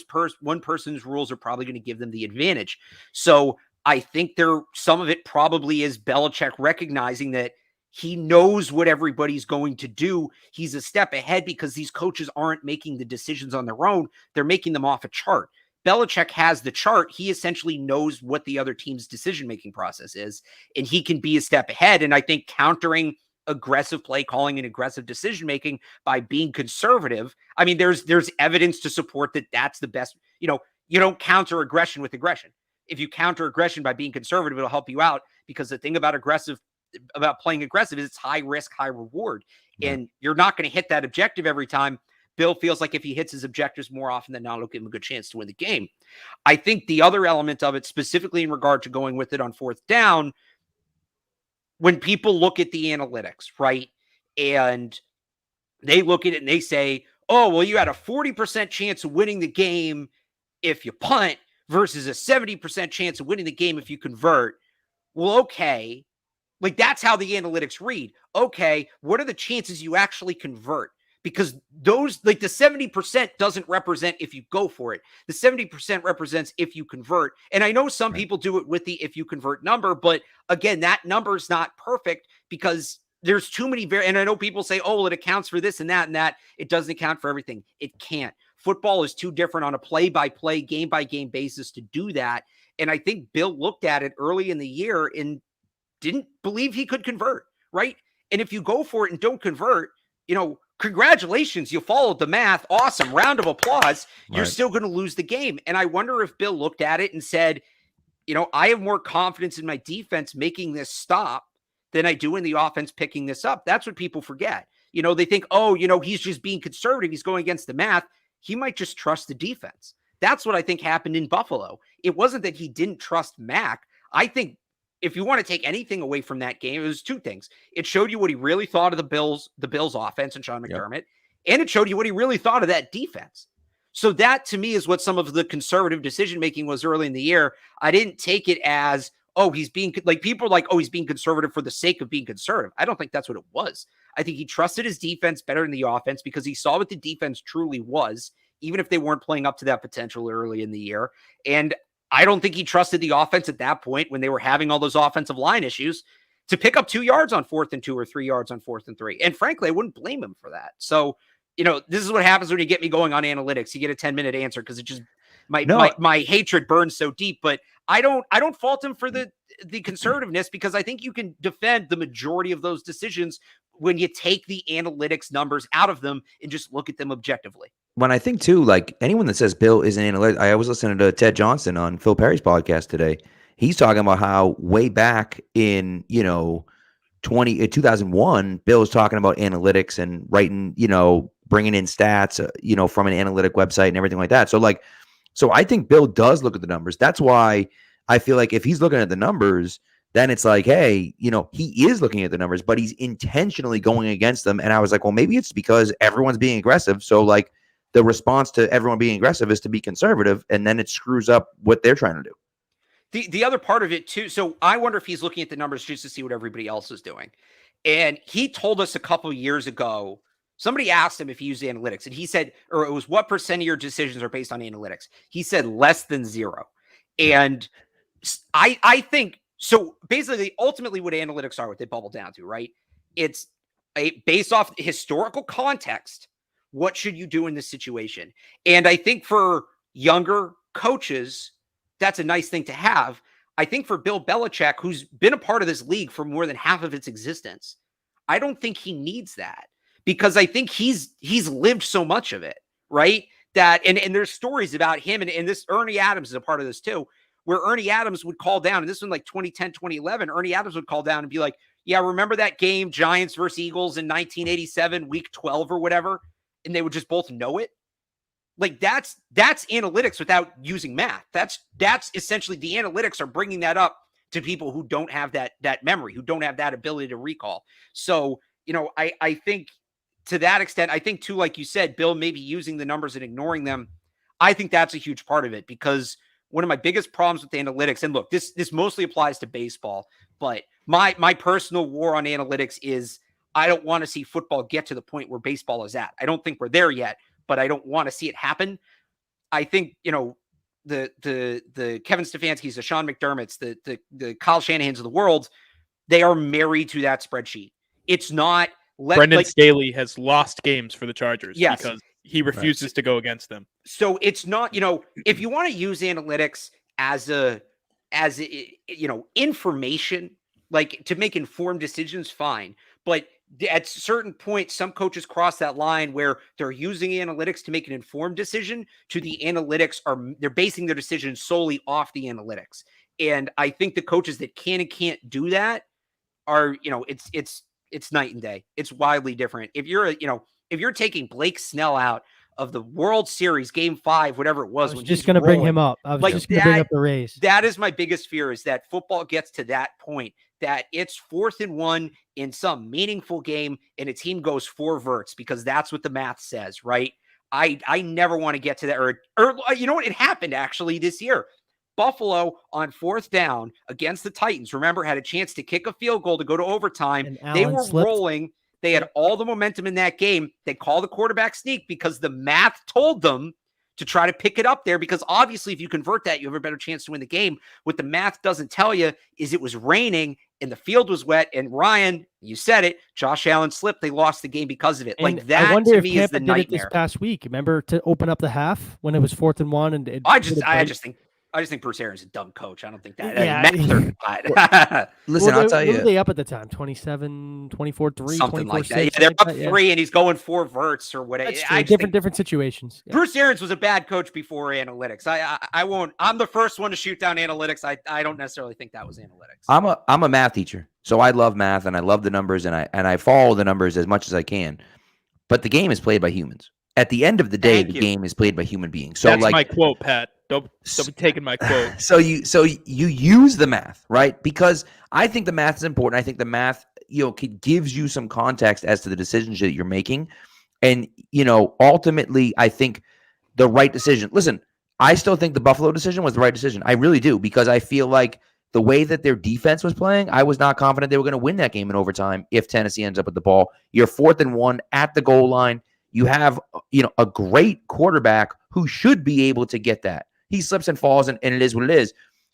person's rules are probably going to give them the advantage. So I think some of it probably is Belichick recognizing that he knows what everybody's going to do. He's a step ahead because these coaches aren't making the decisions on their own. They're making them off a chart. Belichick has the chart. He essentially knows what the other team's decision-making process is, and he can be a step ahead. And I think countering aggressive play calling and aggressive decision-making by being conservative, I mean, there's evidence to support that that's the best. You don't counter aggression with aggression. If you counter aggression by being conservative, it'll help you out, because the thing about playing aggressive is it's high risk, high reward. Yeah. And you're not going to hit that objective every time. Bill feels like if he hits his objectives more often than not, it'll give him a good chance to win the game. I think the other element of it, specifically in regard to going with it on fourth down, when people look at the analytics, right, and they look at it and they say, oh, well, you had a 40% chance of winning the game if you punt versus a 70% chance of winning the game if you convert. Well, okay. Like, that's how the analytics read. Okay, what are the chances you actually convert? Because those, like, the 70% doesn't represent if you go for it. The 70% represents if you convert. And I know some people do it with the if you convert number, but again, that number is not perfect because there's too many and I know people say, oh, it accounts for this and that and that. It doesn't account for everything. It can't. Football is too different on a play-by-play, game-by-game basis to do that. And I think Bill looked at it early in the year and didn't believe he could convert, right? And if you go for it and don't convert, congratulations, you followed the math. Awesome. Round of applause. You're still going to lose the game. And I wonder if Bill looked at it and said, I have more confidence in my defense making this stop than I do in the offense picking this up. That's what people forget. They think, oh, he's just being conservative. He's going against the math. He might just trust the defense. That's what I think happened in Buffalo. It wasn't that he didn't trust Mac. I think if you want to take anything away from that game, it was two things. It showed you what he really thought of the Bills offense and Sean McDermott, and it showed you what he really thought of that defense. So that, to me, is what some of the conservative decision-making was early in the year. I didn't take it as, oh, he's being, like, people are like, oh, he's being conservative for the sake of being conservative. I don't think that's what it was. I think he trusted his defense better than the offense because he saw what the defense truly was, even if they weren't playing up to that potential early in the year. And I don't think he trusted the offense at that point when they were having all those offensive line issues to pick up 2 yards on 4th and 2 or 3 yards on 4th and 3. And frankly, I wouldn't blame him for that. So, this is what happens when you get me going on analytics. You get a 10-minute answer because it just my hatred burns so deep. But I don't fault him for the conservativeness because I think you can defend the majority of those decisions when you take the analytics numbers out of them and just look at them objectively. When I think too, like anyone that says Bill is an analytic, I was listening to Ted Johnson on Phil Perry's podcast today. He's talking about how way back in 2001, Bill was talking about analytics and writing, bringing in stats, from an analytic website and everything like that. So I think Bill does look at the numbers. That's why I feel like if he's looking at the numbers, then it's like, hey, he is looking at the numbers, but he's intentionally going against them. And I was like, well, maybe it's because everyone's being aggressive. So like, the response to everyone being aggressive is to be conservative, and then it screws up what they're trying to do. The other part of it too, so I wonder if he's looking at the numbers just to see what everybody else is doing. And he told us a couple of years ago, somebody asked him if he used analytics, and he said, or it was what percent of your decisions are based on analytics? He said less than 0. And I think, so basically, ultimately what analytics are, what they bubble down to, right? It's based off historical context. What should you do in this situation? And I think for younger coaches, that's a nice thing to have. I think for Bill Belichick, who's been a part of this league for more than half of its existence, I don't think he needs that because I think he's lived so much of it, right? That and there's stories about him and this Ernie Adams is a part of this too, where Ernie Adams would call down, and this was like 2010, 2011, Ernie Adams would call down and be like, yeah, remember that game, Giants versus Eagles in 1987, week 12 or whatever? And they would just both know it. Like that's analytics without using math. That's essentially the analytics are bringing that up to people who don't have that memory, who don't have that ability to recall. So, I think to that extent, I think too, like you said, Bill maybe using the numbers and ignoring them. I think that's a huge part of it because one of my biggest problems with analytics, and look, this mostly applies to baseball, but my personal war on analytics is I don't want to see football get to the point where baseball is at. I don't think we're there yet, but I don't want to see it happen. I think, the Kevin Stefanski's, the Sean McDermott's, the Kyle Shanahan's of the world, they are married to that spreadsheet. It's not Brendan Staley has lost games for the Chargers because he refuses to go against them. So it's not, if you want to use analytics as information, like to make informed decisions, fine. But at certain points, some coaches cross that line where they're using analytics to make an informed decision to the analytics they're basing their decisions solely off the analytics. And I think the coaches that can and can't do that are, it's night and day. It's wildly different. If you're taking Blake Snell out of the World Series Game 5, whatever it was, I was just going to bring him up. I was just going to bring up the Rays. That is my biggest fear, is that football gets to that point that it's 4th and 1 in some meaningful game and a team goes 4 verts, because that's what the math says, right? I never want to get to that. Or you know what? It happened actually this year. Buffalo on 4th down against the Titans, remember, had a chance to kick a field goal to go to overtime. They were rolling. They had all the momentum in that game. They called the quarterback sneak because the math told them to try to pick it up there, because obviously if you convert that, you have a better chance to win the game. What the math doesn't tell you is it was raining and the field was wet. And Ryan, you said it, Josh Allen slipped. They lost the game because of it. And like that, I wonder to if me, Tampa is the did nightmare. it this past week. Remember to open up the half when it was 4th and 1, and I just think Bruce Arians is a dumb coach. I don't think that. Yeah. Listen, I'll tell you. What were they up at the time? 27, 24-3, something like that. 24-6, Yeah, they're up like 3 and he's going 4 verts or whatever. Different situations. Yeah. Bruce Arians was a bad coach before analytics. I won't. I'm the first one to shoot down analytics. I don't necessarily think that was analytics. I'm a math teacher, so I love math and I love the numbers, and I follow the numbers as much as I can. But the game is played by humans. At the end of the day, the game is played by human beings. So that's my quote, Pat. Don't be taking my quote. So you use the math, right? Because I think the math is important. I think the math, gives you some context as to the decisions that you're making. And, ultimately, I think the right decision. Listen, I still think the Buffalo decision was the right decision. I really do, because I feel like the way that their defense was playing, I was not confident they were going to win that game in overtime if Tennessee ends up with the ball. You're 4th and 1 at the goal line. You have, a great quarterback who should be able to get that. He slips and falls, and it is what it is.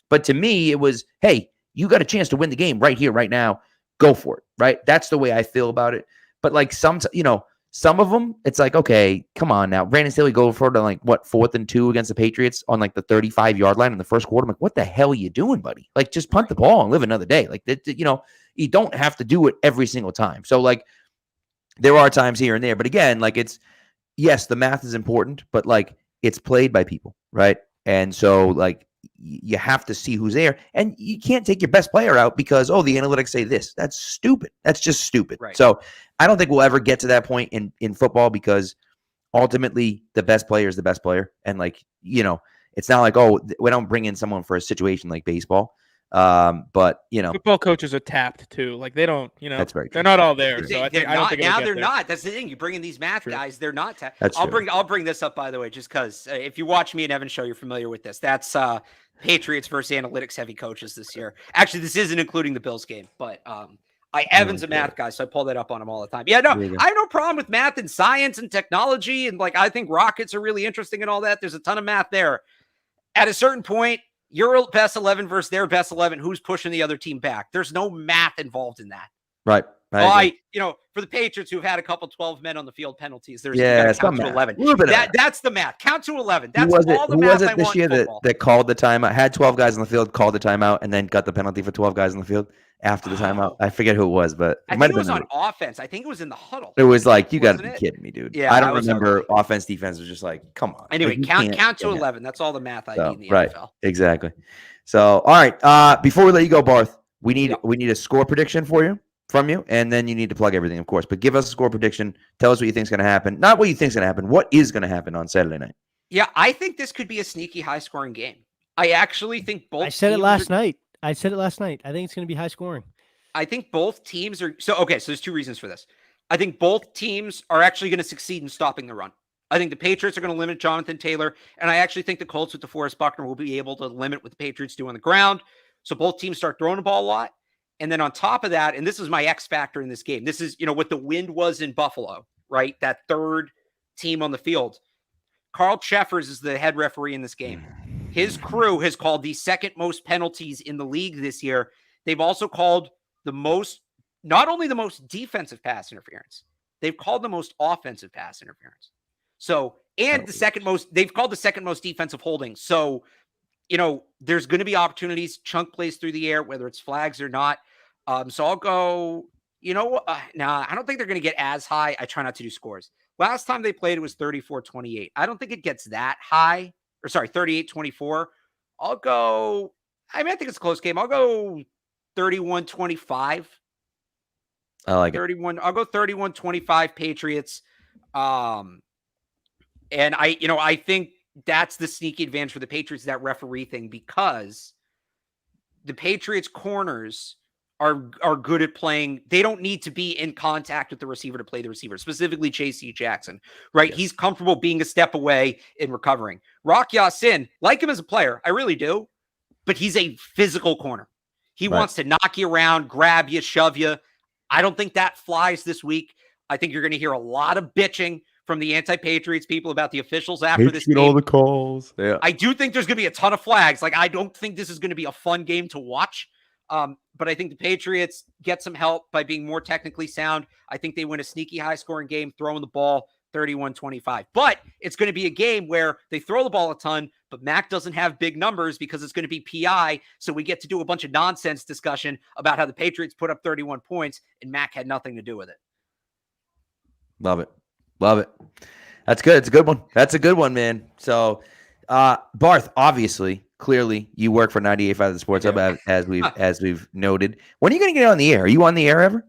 But to me, it was, hey, you got a chance to win the game right here, right now. Go for it, right? That's the way I feel about it. But like some of them, it's like, okay, come on now. Brandon Staley go for it on 4th and 2 against the Patriots on the 35-yard line in the first quarter. I'm like, what the hell are you doing, buddy? Like, just punt the ball and live another day. Like, you don't have to do it every single time. So there are times here and there, but again, yes, the math is important, but it's played by people, right? And so you have to see who's there, and you can't take your best player out because, the analytics say this. That's stupid. That's just stupid. Right. So I don't think we'll ever get to that point in football, because ultimately the best player is the best player. And it's not we don't bring in someone for a situation like baseball. But football coaches are tapped too. They don't, that's very true. They're not all there. So I don't think now they're not. That's the thing. You bring in these math guys, they're not tapped. I'll bring this up, by the way, just because if you watch me and Evan's show, you're familiar with this. That's Patriots versus analytics heavy coaches this year. Actually, this isn't including the Bills game, but Evan's a math guy, so I pull that up on him all the time. Yeah, no, I have no problem with math and science and technology, and I think rockets are really interesting and all that. There's a ton of math there. At a certain point, your best 11 versus their best 11. Who's pushing the other team back? There's no math involved in that. Right. For the Patriots who've had a couple 12 men on the field penalties, there's count to 11. That's the math. Count to 11. That's all the math I want in football. Who was it this year that called the timeout, had 12 guys on the field, called the timeout, and then got the penalty for 12 guys on the field after the timeout? I forget who it was, but I think it was on offense. I think it was in the huddle. It was you got to be kidding me, dude. Yeah, I don't remember. Offense, defense was just come on. Anyway, count to 11. That's all the math I need in the NFL. Exactly. So, all right. Before we let you go, Barth, we need a score prediction from you, and then you need to plug everything, of course. But give us a score prediction. Tell us what you think is going to happen. Not what you think is going to happen. What is going to happen on Saturday night? Yeah, I think this could be a sneaky, high-scoring game. I actually think both. I said it last night. I think it's going to be high scoring. I think both teams are so there's 2 reasons for this. I think both teams are actually going to succeed in stopping the run. I think the Patriots are going to limit Jonathan Taylor, and I actually think the Colts with DeForest Buckner will be able to limit what the Patriots do on the ground. So both teams start throwing the ball a lot. And then on top of that, and this is my X factor in this game, this is, what the wind was in Buffalo, right? That third team on the field. Carl Cheffers is the head referee in this game. His crew has called the second most penalties in the league this year. They've also called not only the most defensive pass interference, they've called the most offensive pass interference. So, and they've called the second most defensive holding. So, there's going to be opportunities, chunk plays through the air, whether it's flags or not. So I'll go, I don't think they're going to get as high. I try not to do scores. Last time they played, it was 34-28. I don't think it gets that high. 38-24. I'll go, I think it's a close game. I'll go 31-25. I like 31. I'll go 31-25 Patriots. And I think that's the sneaky advantage for the Patriots, that referee thing, because the Patriots corners are good at playing. They don't need to be in contact with the receiver to play the receiver, specifically J.C. Jackson, right? Yes. He's comfortable being a step away and recovering. Rock Ya-Sin, like him as a player, I really do, but he's a physical corner. He wants to knock you around, grab you, shove you. I don't think that flies this week. I think you're going to hear a lot of bitching from the anti-Patriots people about the officials after this game. All the calls. Yeah. I do think there's going to be a ton of flags. Like, I don't think this is going to be a fun game to watch. But I think the Patriots get some help by being more technically sound. I think they win a sneaky high-scoring game, throwing the ball 31-25. But it's going to be a game where they throw the ball a ton, but Mac doesn't have big numbers because it's going to be PI. So we get to do a bunch of nonsense discussion about how the Patriots put up 31 points and Mac had nothing to do with it. Love it. Love it. That's good. It's a good one. That's a good one, man. So, Barth, obviously, clearly, you work for 98.5 The Sports Hub, as we've noted. When are you going to get on the air? Are you on the air ever?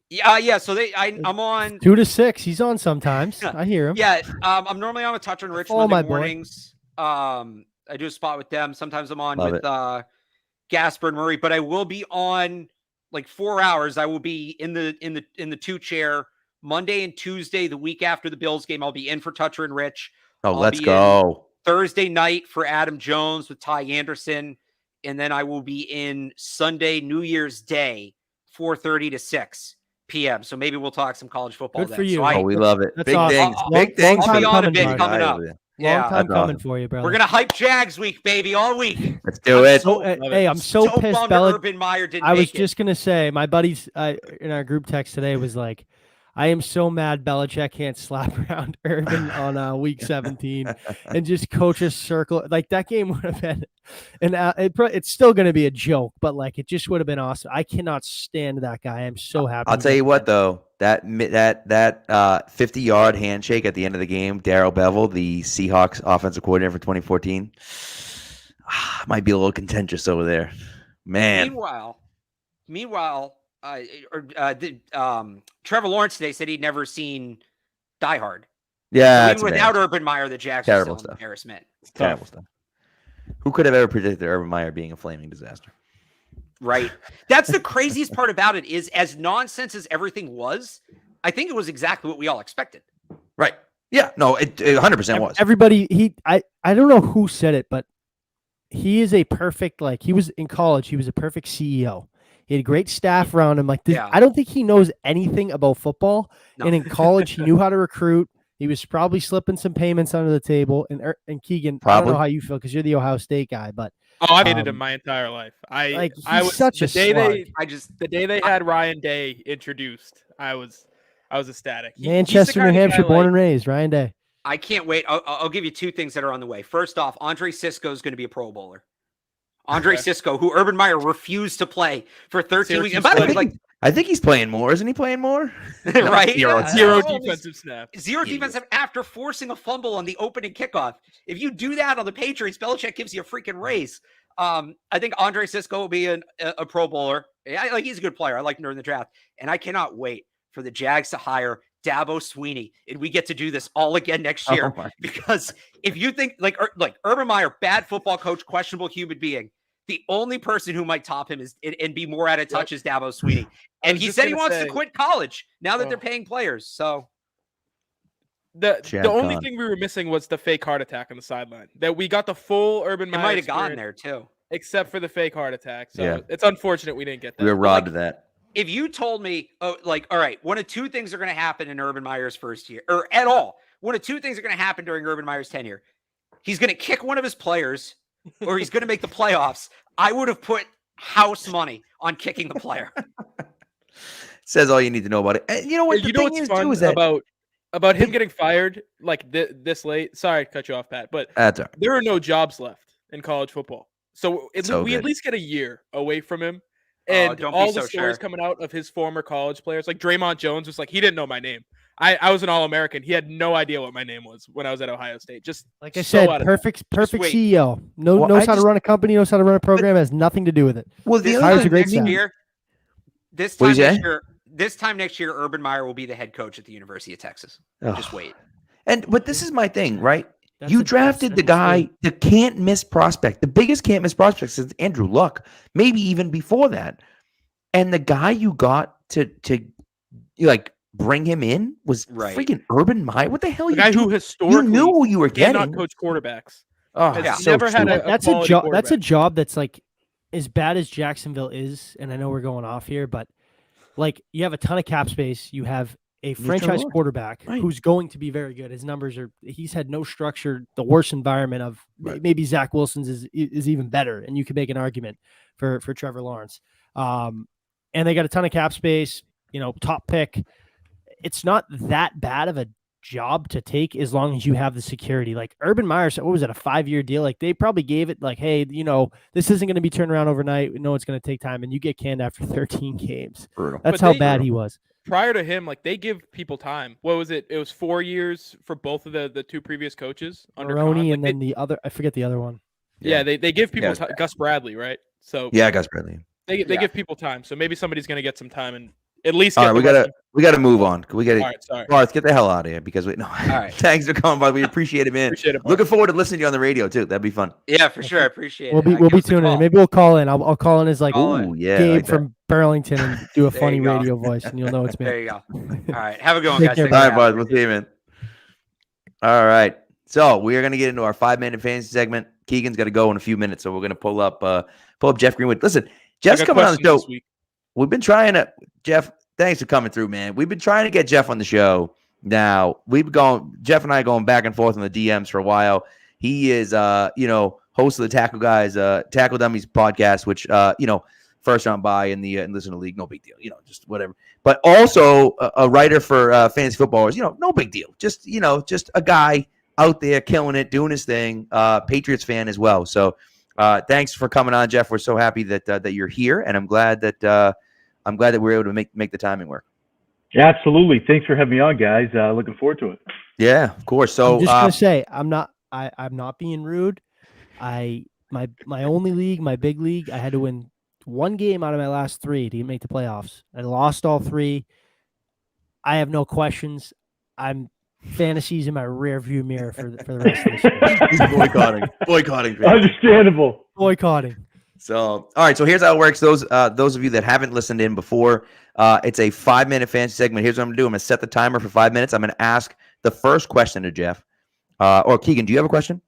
Yeah. So I'm on 2 to 6. He's on sometimes. I hear him. Yeah. I'm normally on with Touch and Rich Monday mornings. I do a spot with them. Sometimes I'm on with Gasper and Murray, but I will be on like 4 hours. I will be in the two chair Monday and Tuesday, the week after the Bills game. I'll be in for Toucher and Rich. Let's go. Thursday night for Adam Jones with Ty Anderson. And then I will be in Sunday, New Year's Day, 4:30 to 6 p.m. So maybe we'll talk some college football. Good for you. So we love it. That's big awesome. things. Big things. I'll be on a bit coming up. Long time coming for you, brother. We're gonna hype Jags week, baby, all week. Let's do it. I'm so pissed. Urban Meyer didn't. I was just gonna say, my buddies in our group text today was like, I am so mad Belichick can't slap around Urban on week 17 and just coach a circle. Like, that game would have been, and it's still going to be a joke, but like, it just would have been awesome. I cannot stand that guy. I'm so happy. I'll tell you what, though, that 50-yard handshake at the end of the game, Darrell Bevell, the Seahawks offensive coordinator for 2014, might be a little contentious over there, man. Meanwhile. Trevor Lawrence today said he'd never seen Die Hard. Yeah, even without Urban Meyer, the Jags are still an embarrassment. Terrible stuff. Who could have ever predicted Urban Meyer being a flaming disaster? Right. That's the craziest part about it, is as nonsense as everything was, I think it was exactly what we all expected. Right. Yeah. No, it 100% was. Everybody, I don't know who said it, but he is a perfect, he was in college, he was a perfect CEO. He had a great staff around him. I don't think he knows anything about football. No. And in college, he knew how to recruit. He was probably slipping some payments under the table. And Keegan, I don't know how you feel because you're the Ohio State guy, but I hated him my entire life. I was such a slug. The day they had Ryan Day introduced, I was ecstatic. Manchester, New Hampshire, born and raised, Ryan Day. I can't wait. I'll give you two things that are on the way. First off, Andre Sisco is going to be a Pro Bowler. Andre Sisco, who Urban Meyer refused to play for 13 weeks. And by the way, I think he's playing more. Isn't he playing more? Right? Zero defensive snaps. Zero defensive after forcing a fumble on the opening kickoff. If you do that on the Patriots, Belichick gives you a freaking raise. I think Andre Sisco will be a Pro Bowler. He's a good player. I like him during the draft. And I cannot wait for the Jags to hire Dabo Sweeney, and we get to do this all again next year. Because if you think like Urban Meyer, bad football coach, questionable human being, the only person who might top him is and be more out of touch is Dabo Sweeney. And he said he wants to quit college now that they're paying players. So the only thing we were missing was the fake heart attack on the sideline. That we got the full Urban Meyer. It might have gone there too, except for the fake heart attack. So it's unfortunate we didn't get that. We were robbed of that. If you told me, all right, one of two things are going to happen in Urban Meyer's first year, or at all, one of two things are going to happen during Urban Meyer's tenure. He's going to kick one of his players, or he's going to make the playoffs, I would have put house money on kicking the player. Says all you need to know about it. And you know what? You The know thing what's is, fun too, is that about him getting fired like this late? Sorry to cut you off, Pat, but that's all right. there are no jobs left in college football. So, we at good. least get a year away from him. And don't be all so the stories sure. coming out of his former college players, like Draymond Jones was like, he didn't know my name. I was an All-American. He had no idea what my name was when I was at Ohio State. Just Like I so said, out of perfect wait. CEO. Knows I how to just- run a company, knows how to run a program, has nothing to do with it. Well, This the Hires other a great thing, staff. This What'd time you next say? year, Urban Meyer will be the head coach at the University of Texas. Ugh. Just wait. but this is my thing, right? That's You a- drafted that's the guy, insane. the can't miss prospect, the biggest can't miss prospect since Andrew Luck, maybe even before that. And the guy you got to like bring him in was Right. freaking Urban Meyer. What the hell? the You guy do? who historically You knew who you were getting. cannot coach quarterbacks. Oh, has Yeah. so never had stupid. a That's a quality job. That's a quarterback. job that's like as bad as Jacksonville is, and I know we're going off here, but like you have a ton of cap space. You have a franchise Lord. quarterback Right. who's going to be very good. His numbers are. He's had no structure. The worst environment of Right. maybe Zach Wilson's is even better, and you can make an argument for Trevor Lawrence. And they got a ton of cap space. Top pick. It's not that bad of a job to take as long as you have the security. Like Urban Meyer said, what was it, a 5-year deal? Like they probably gave it like, hey, this isn't going to be turned around overnight. We know it's going to take time, and you get canned after 13 games. Brutal. That's But how they- bad he was. Prior to him, like they give people time. What was it? It was 4 years for both of the two previous coaches under Khan. Maroney Like, and then the other, I forget the other one. they give people it's bad. Gus Bradley, right? So Yeah, Gus Bradley. they Yeah. give people time. So maybe somebody's going to get some time and at least All get right, the we gotta move on. We gotta All right, sorry. Barth, get the hell out of here because we no. right. Thanks for coming by. We appreciate it, man. Appreciate it, Barth. Looking forward to listening to you on the radio too. That'd be fun. Yeah, for sure. I appreciate We'll it. be Give us a tuning in. call. Maybe we'll call in. I'll call in as like Call in. Ooh, yeah, Gabe like that. from Burlington and do a There funny you go. radio voice, and you'll know it's me. There you go. All right. Have a good one, Take guys. care, Thanks All for right, having bud. me. We'll see you, man. All right. So we are going to get into our 5-minute fantasy segment. Keegan's got to go in a few minutes, so we're going to pull up Jeff Greenwood. Listen, Jeff's I got coming on the questions show. this week. We've been trying to, Jeff. Thanks for coming through, man. We've been trying to get Jeff on the show. Now Jeff and I are going back and forth on the DMs for a while. He is, host of the Tackle Guys, Tackle Dummies podcast, which, first round buy in the listen to league, no big deal, just whatever. But also a writer for fantasy footballers, no big deal. Just a guy out there killing it, doing his thing. Patriots fan as well. So thanks for coming on, Jeff. We're so happy that you're here, and I'm glad that we're able to make the timing work. Yeah, absolutely. Thanks for having me on, guys. Looking forward to it. Yeah, of course. So I'm just gonna say I'm not being rude. My only league, my big league, I had to win one game out of my last 3 to make the playoffs. I lost all 3. I have no questions. I'm fantasies in my rear view mirror for the rest of this year. he's boycotting. Understandable. Boycotting. So, all right. So here's how it works. Those of you that haven't listened in before, it's a 5-minute fantasy segment. Here's what I'm gonna do. I'm gonna set the timer for 5 minutes. I'm gonna ask the first question to Jeff. Or Keegan, do you have a question?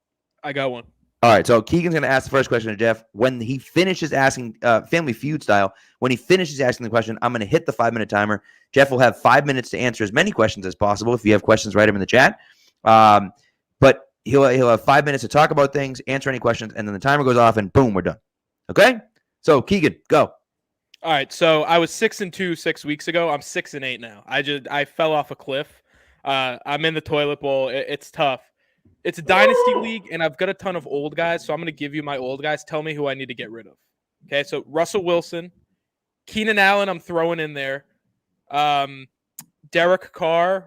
I got one. All right. So Keegan's gonna ask the first question to Jeff. When he finishes asking, Family Feud style, when he finishes asking the question, I'm gonna hit the 5-minute timer. Jeff will have 5 minutes to answer as many questions as possible. If you have questions, write them in the chat. But he'll have 5 minutes to talk about things, answer any questions, and then the timer goes off, and boom, we're done. Okay. So Keegan, go. All right, so I was 6-2 6 weeks ago. I'm 6-8 now. I fell off a cliff. I'm in the toilet bowl. It's tough. It's a dynasty league, and I've got a ton of old guys, so I'm going to give you my old guys. Tell me who I need to get rid of. Okay, so Russell Wilson, Keenan Allen, I'm throwing in there. Derek Carr,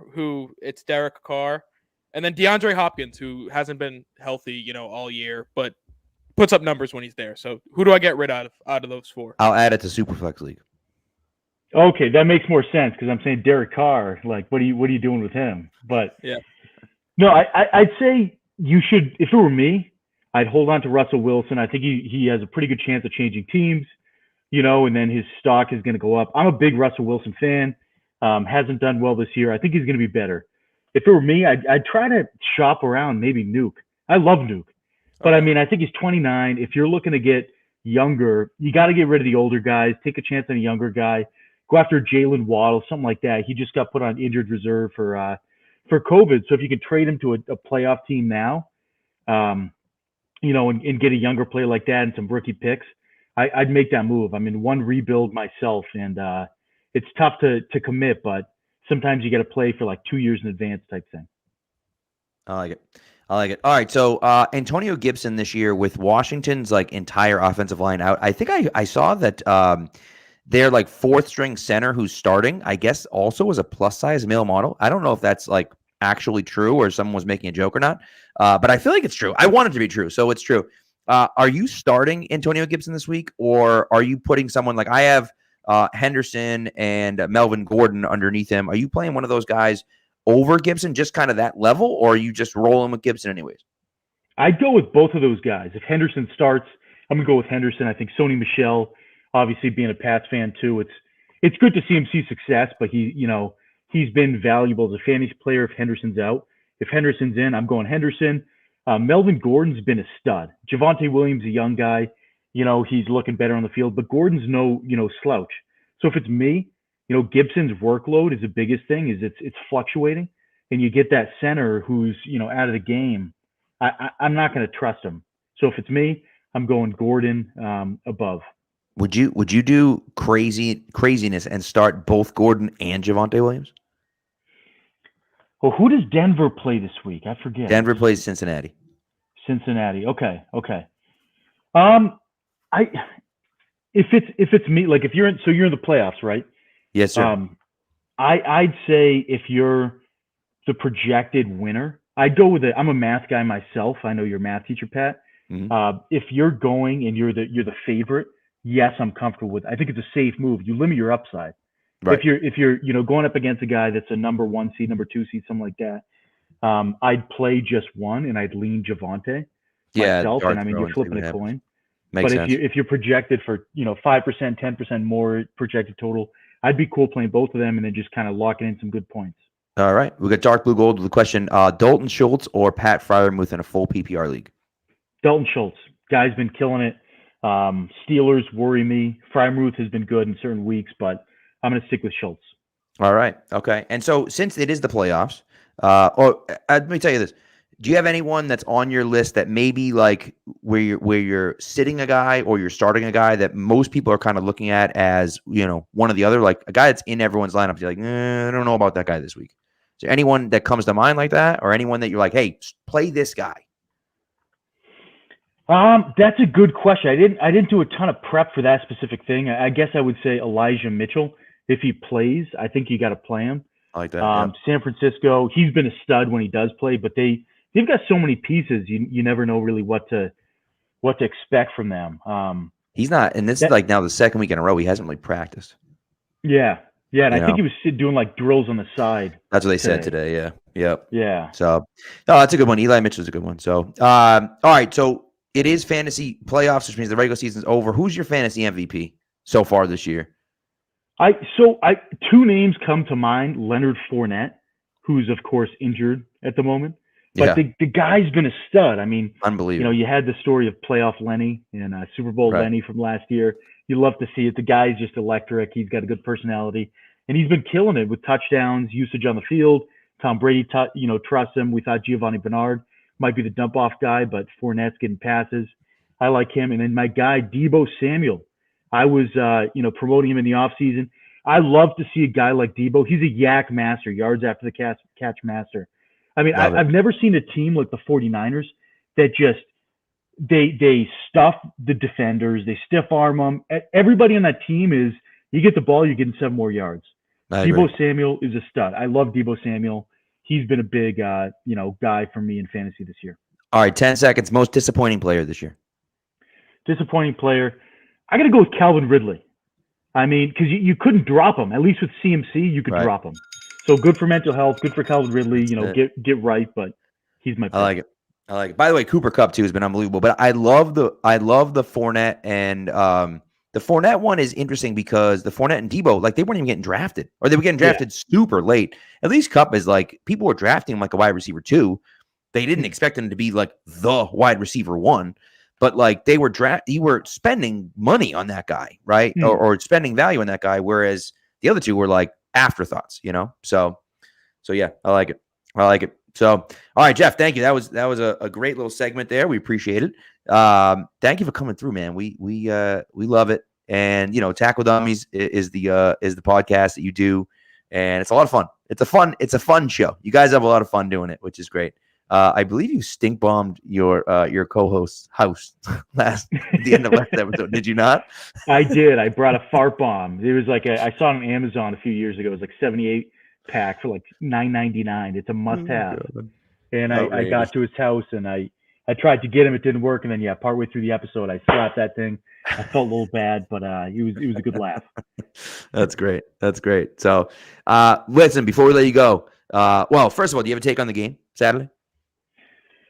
it's Derek Carr, and then DeAndre Hopkins, who hasn't been healthy, all year, but puts up numbers when he's there. So who do I get rid of those 4? I'll add it to Superflex League. Okay, that makes more sense because I'm saying Derek Carr. Like, what are you doing with him? But Yeah. No, I'd say you should. If it were me, I'd hold on to Russell Wilson. I think he has a pretty good chance of changing teams, and then his stock is going to go up. I'm a big Russell Wilson fan. Hasn't done well this year. I think he's going to be better. If it were me, I'd try to shop around, maybe Nuke. I love Nuke. But I mean, I think he's 29. If you're looking to get younger, you got to get rid of the older guys. Take a chance on a younger guy. Go after Jalen Waddle, something like that. He just got put on injured reserve for COVID. So if you can trade him to a playoff team now, and get a younger player like that and some rookie picks, I'd make that move. I'm in one rebuild myself, and it's tough to commit, but sometimes you got to play for like 2 years in advance type thing. I like it. I like it. All right. So Antonio Gibson this year with Washington's like entire offensive line out. I think I saw that their like fourth string center who's starting, I guess also was a plus size male model. I don't know if that's like actually true or someone was making a joke or not. But I feel like it's true. I want it to be true. So it's true. Are you starting Antonio Gibson this week, or are you putting someone like I have Henderson and Melvin Gordon underneath him? Are you playing one of those guys over Gibson, just kind of that level, or are you just rolling with Gibson anyways? I'd go with both of those guys. If Henderson starts, I'm going to go with Henderson. I think Sony Michel, obviously being a Pats fan too, it's good to see him see success, but he's been valuable as a fantasy player if Henderson's out. If Henderson's in, I'm going Henderson. Melvin Gordon's been a stud. Javonte Williams, a young guy, he's looking better on the field, but Gordon's no, slouch. So if it's me, Gibson's workload is the biggest thing. Is it's fluctuating, and you get that center who's out of the game. I'm not going to trust him. So if it's me, I'm going Gordon above. Would you do craziness and start both Gordon and Javonte Williams? Well, who does Denver play this week? I forget. Denver plays Cincinnati. Okay. If it's me, like if you're in the playoffs, right? Yes, sir. I'd say if you're the projected winner, I'd go with it. I'm a math guy myself. I know you're a math teacher, Pat. Mm-hmm. If you're going and you're the favorite, yes, I'm comfortable with it. I think it's a safe move. You limit your upside. Right. If you're going up against a guy that's a number 1 seed, number 2 seed, something like that, I'd play just one and I'd lean Javonte myself. And I mean, you're flipping a coin. Makes sense. If you're projected for 5%, 10% more projected total, I'd be cool playing both of them and then just kind of locking in some good points. All right, we got Dark Blue Gold with the question: Dalton Schultz or Pat Freiermuth in a full PPR league? Dalton Schultz, guy's been killing it. Steelers worry me. Freiermuth has been good in certain weeks, but I'm going to stick with Schultz. All right. Okay. And so since it is the playoffs, let me tell you this. Do you have anyone that's on your list that maybe like where you're sitting a guy or you're starting a guy that most people are kind of looking at as, one or the other, like a guy that's in everyone's lineup? You're like, I don't know about that guy this week. Is there anyone that comes to mind like that, or anyone that you're like, hey, play this guy? That's a good question. I didn't do a ton of prep for that specific thing. I guess I would say Elijah Mitchell. If he plays, I think you got to play him. I like that. Yeah. San Francisco, he's been a stud when he does play, but they've got so many pieces. You never know really what to expect from them. He's not, and this is like now the second week in a row he hasn't really practiced. Yeah. And I think he was doing like drills on the side. That's what they said today. Yeah. Yep. Yeah. So, that's a good one. Eli Mitchell's a good one. So, all right. So it is fantasy playoffs, which means the regular season's over. Who's your fantasy MVP so far this year? Two names come to mind. Leonard Fournette, who's of course injured at the moment, but the guy's been a stud. I mean, unbelievable. You had the story of playoff Lenny and Super Bowl Lenny from last year. You love to see it. The guy's just electric. He's got a good personality, and he's been killing it with touchdowns, usage on the field. Tom Brady, trusts him. We thought Giovanni Bernard might be the dump off guy, but Fournette's getting passes. I like him. And then my guy, Debo Samuel. I was, promoting him in the offseason. I love to see a guy like Debo. He's a yak master, yards after the catch master. I mean, I've never seen a team like the 49ers that just they stuff the defenders, they stiff arm them. Everybody on that team is, you get the ball, you're getting 7 more yards. Debo Samuel is a stud. I love Debo Samuel. He's been a big, guy for me in fantasy this year. All right, 10 seconds. Most disappointing player this year. Disappointing player. I got to go with Calvin Ridley. I mean, because you couldn't drop him. At least with CMC, you could drop him. So good for mental health. Good for Calvin Ridley. Get right. But he's my pick. I like it. By the way, Cooper Kupp too has been unbelievable. But I love the Fournette, and the Fournette one is interesting because the Fournette and Debo, like, they weren't even getting drafted, or they were getting drafted super late. At least Kupp is like, people were drafting him like a wide receiver 2. They didn't expect him to be like the wide receiver 1. But like you were spending money on that guy, right? Or spending value on that guy, whereas the other two were like afterthoughts, So yeah, I like it. So, all right, Jeff, thank you. That was a great little segment there. We appreciate it. Thank you for coming through, man. We love it. And Tackle Dummies is the podcast that you do, and it's a lot of fun. It's a fun show. You guys have a lot of fun doing it, which is great. I believe you stink bombed your co-host's house at the end of last episode. Did you not? I did. I brought a fart bomb. It was like I saw it on Amazon a few years ago. It was like 78 pack for like $9.99. It's a must-have. And I got to his house and I tried to get him. It didn't work. And then partway through the episode, I slapped that thing. I felt a little bad, but it was a good laugh. That's great. That's great. So, listen, before we let you go, well, first of all, do you have a take on the game Saturday?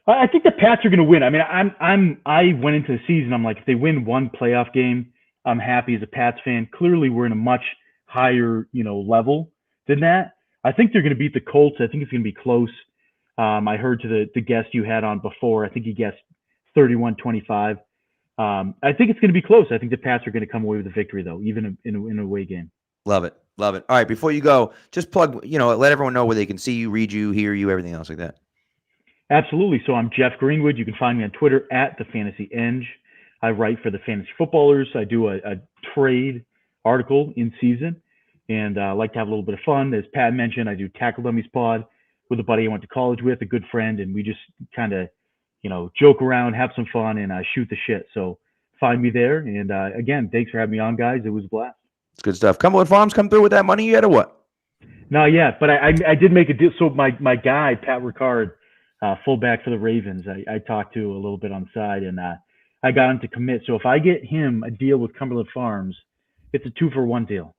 I think the Pats are going to win. I mean, I went into the season. I'm like, if they win one playoff game, I'm happy as a Pats fan. Clearly, we're in a much higher, level than that. I think they're going to beat the Colts. I think it's going to be close. I heard to the guest you had on before. I think he guessed 31-25. I think it's going to be close. I think the Pats are going to come away with a victory, though, even in an away game. Love it. Love it. All right, before you go, just plug, let everyone know where they can see you, read you, hear you, everything else like that. Absolutely. So I'm Jeff Greenwood. You can find me on Twitter @TheFantasyEng. I write for the Fantasy Footballers. I do a trade article in season, and I like to have a little bit of fun. As Pat mentioned, I do Tackle Dummies Pod with a buddy I went to college with, a good friend, and we just kind of, joke around, have some fun, and shoot the shit. So find me there. And again, thanks for having me on, guys. It was a blast. It's good stuff. Cumberland Farms come through with that money yet or what? Not yet, but I did make a deal. So my guy, Pat Ricard, fullback for the Ravens, I talked to a little bit on the side, and I got him to commit. So if I get him a deal with Cumberland Farms, it's a 2-for-1 deal.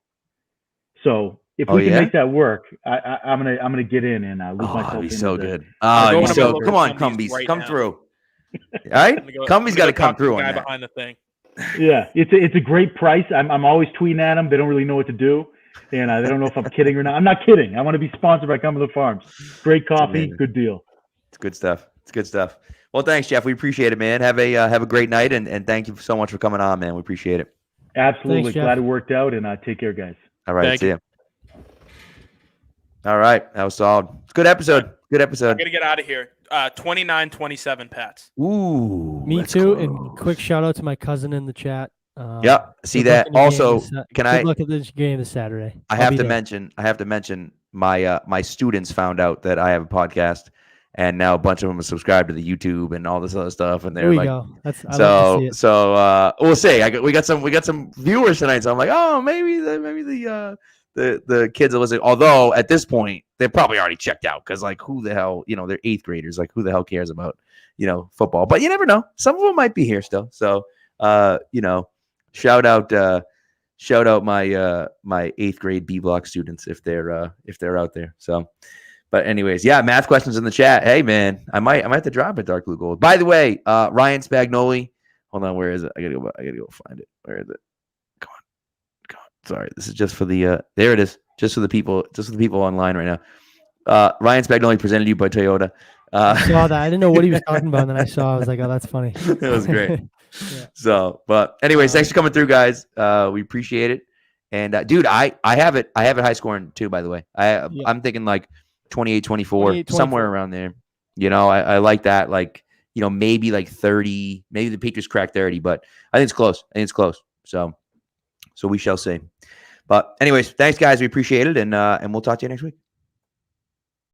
So if we can make that work, I'm gonna get in and lose myself. It'd be into so the, good. It'd be so. Come on, Cumbies, right come now. through. All right, Cumbies got to come through on guy that. behind the thing. Yeah, it's a great price. I'm always tweeting at them. They don't really know what to do, and they don't know if I'm kidding or not. I'm not kidding. I want to be sponsored by Cumberland Farms. Great coffee, good deal. It's good stuff. It's good stuff. Well, thanks, Jeff. We appreciate it, man. Have a great night, and thank you so much for coming on, man. We appreciate it. Absolutely. Thanks, Jeff. Glad it worked out, and take care, guys. All right, Thank see you. All right, that was solid. It's a good episode. Good I'm episode. gonna get out of here. 29-27 Pats. Ooh, Me that's too. close. And quick shout out to my cousin in the chat. Yep. See good luck that. in the game Also, good luck at this game this Saturday. I have to mention my students found out that I have a podcast, and now a bunch of them are subscribed to the YouTube and all this other stuff, and There they're we like, go. I love to see it. we'll see. We got some viewers tonight, so I'm like, oh, maybe the kids are listening. Although at this point they're probably already checked out because like who the hell, they're 8th graders. Like who the hell cares about football? But you never know. Some of them might be here still. So shout out my 8th grade B block students if they're out there. So. But anyways, yeah, math questions in the chat. Hey man, I might have to drop a dark blue gold. By the way, Ryan Spagnoli. Hold on, where is it? I gotta go find it. Where is it? Come on. Sorry, this is just for the there it is. Just for the people online right now. Ryan Spagnoli presented you by Toyota. I saw that. I didn't know what he was talking about, and then I saw. I was like, oh, that's funny. It was great. Yeah. So, but anyways, thanks for coming through, guys. We appreciate it. And dude, I have it high scoring too. By the way, I'm thinking like 28-24, somewhere around there. I like that. Like, maybe like 30, maybe the Patriots crack 30, but I think it's close. So we shall see. But anyways, thanks guys. We appreciate it. And we'll talk to you next week.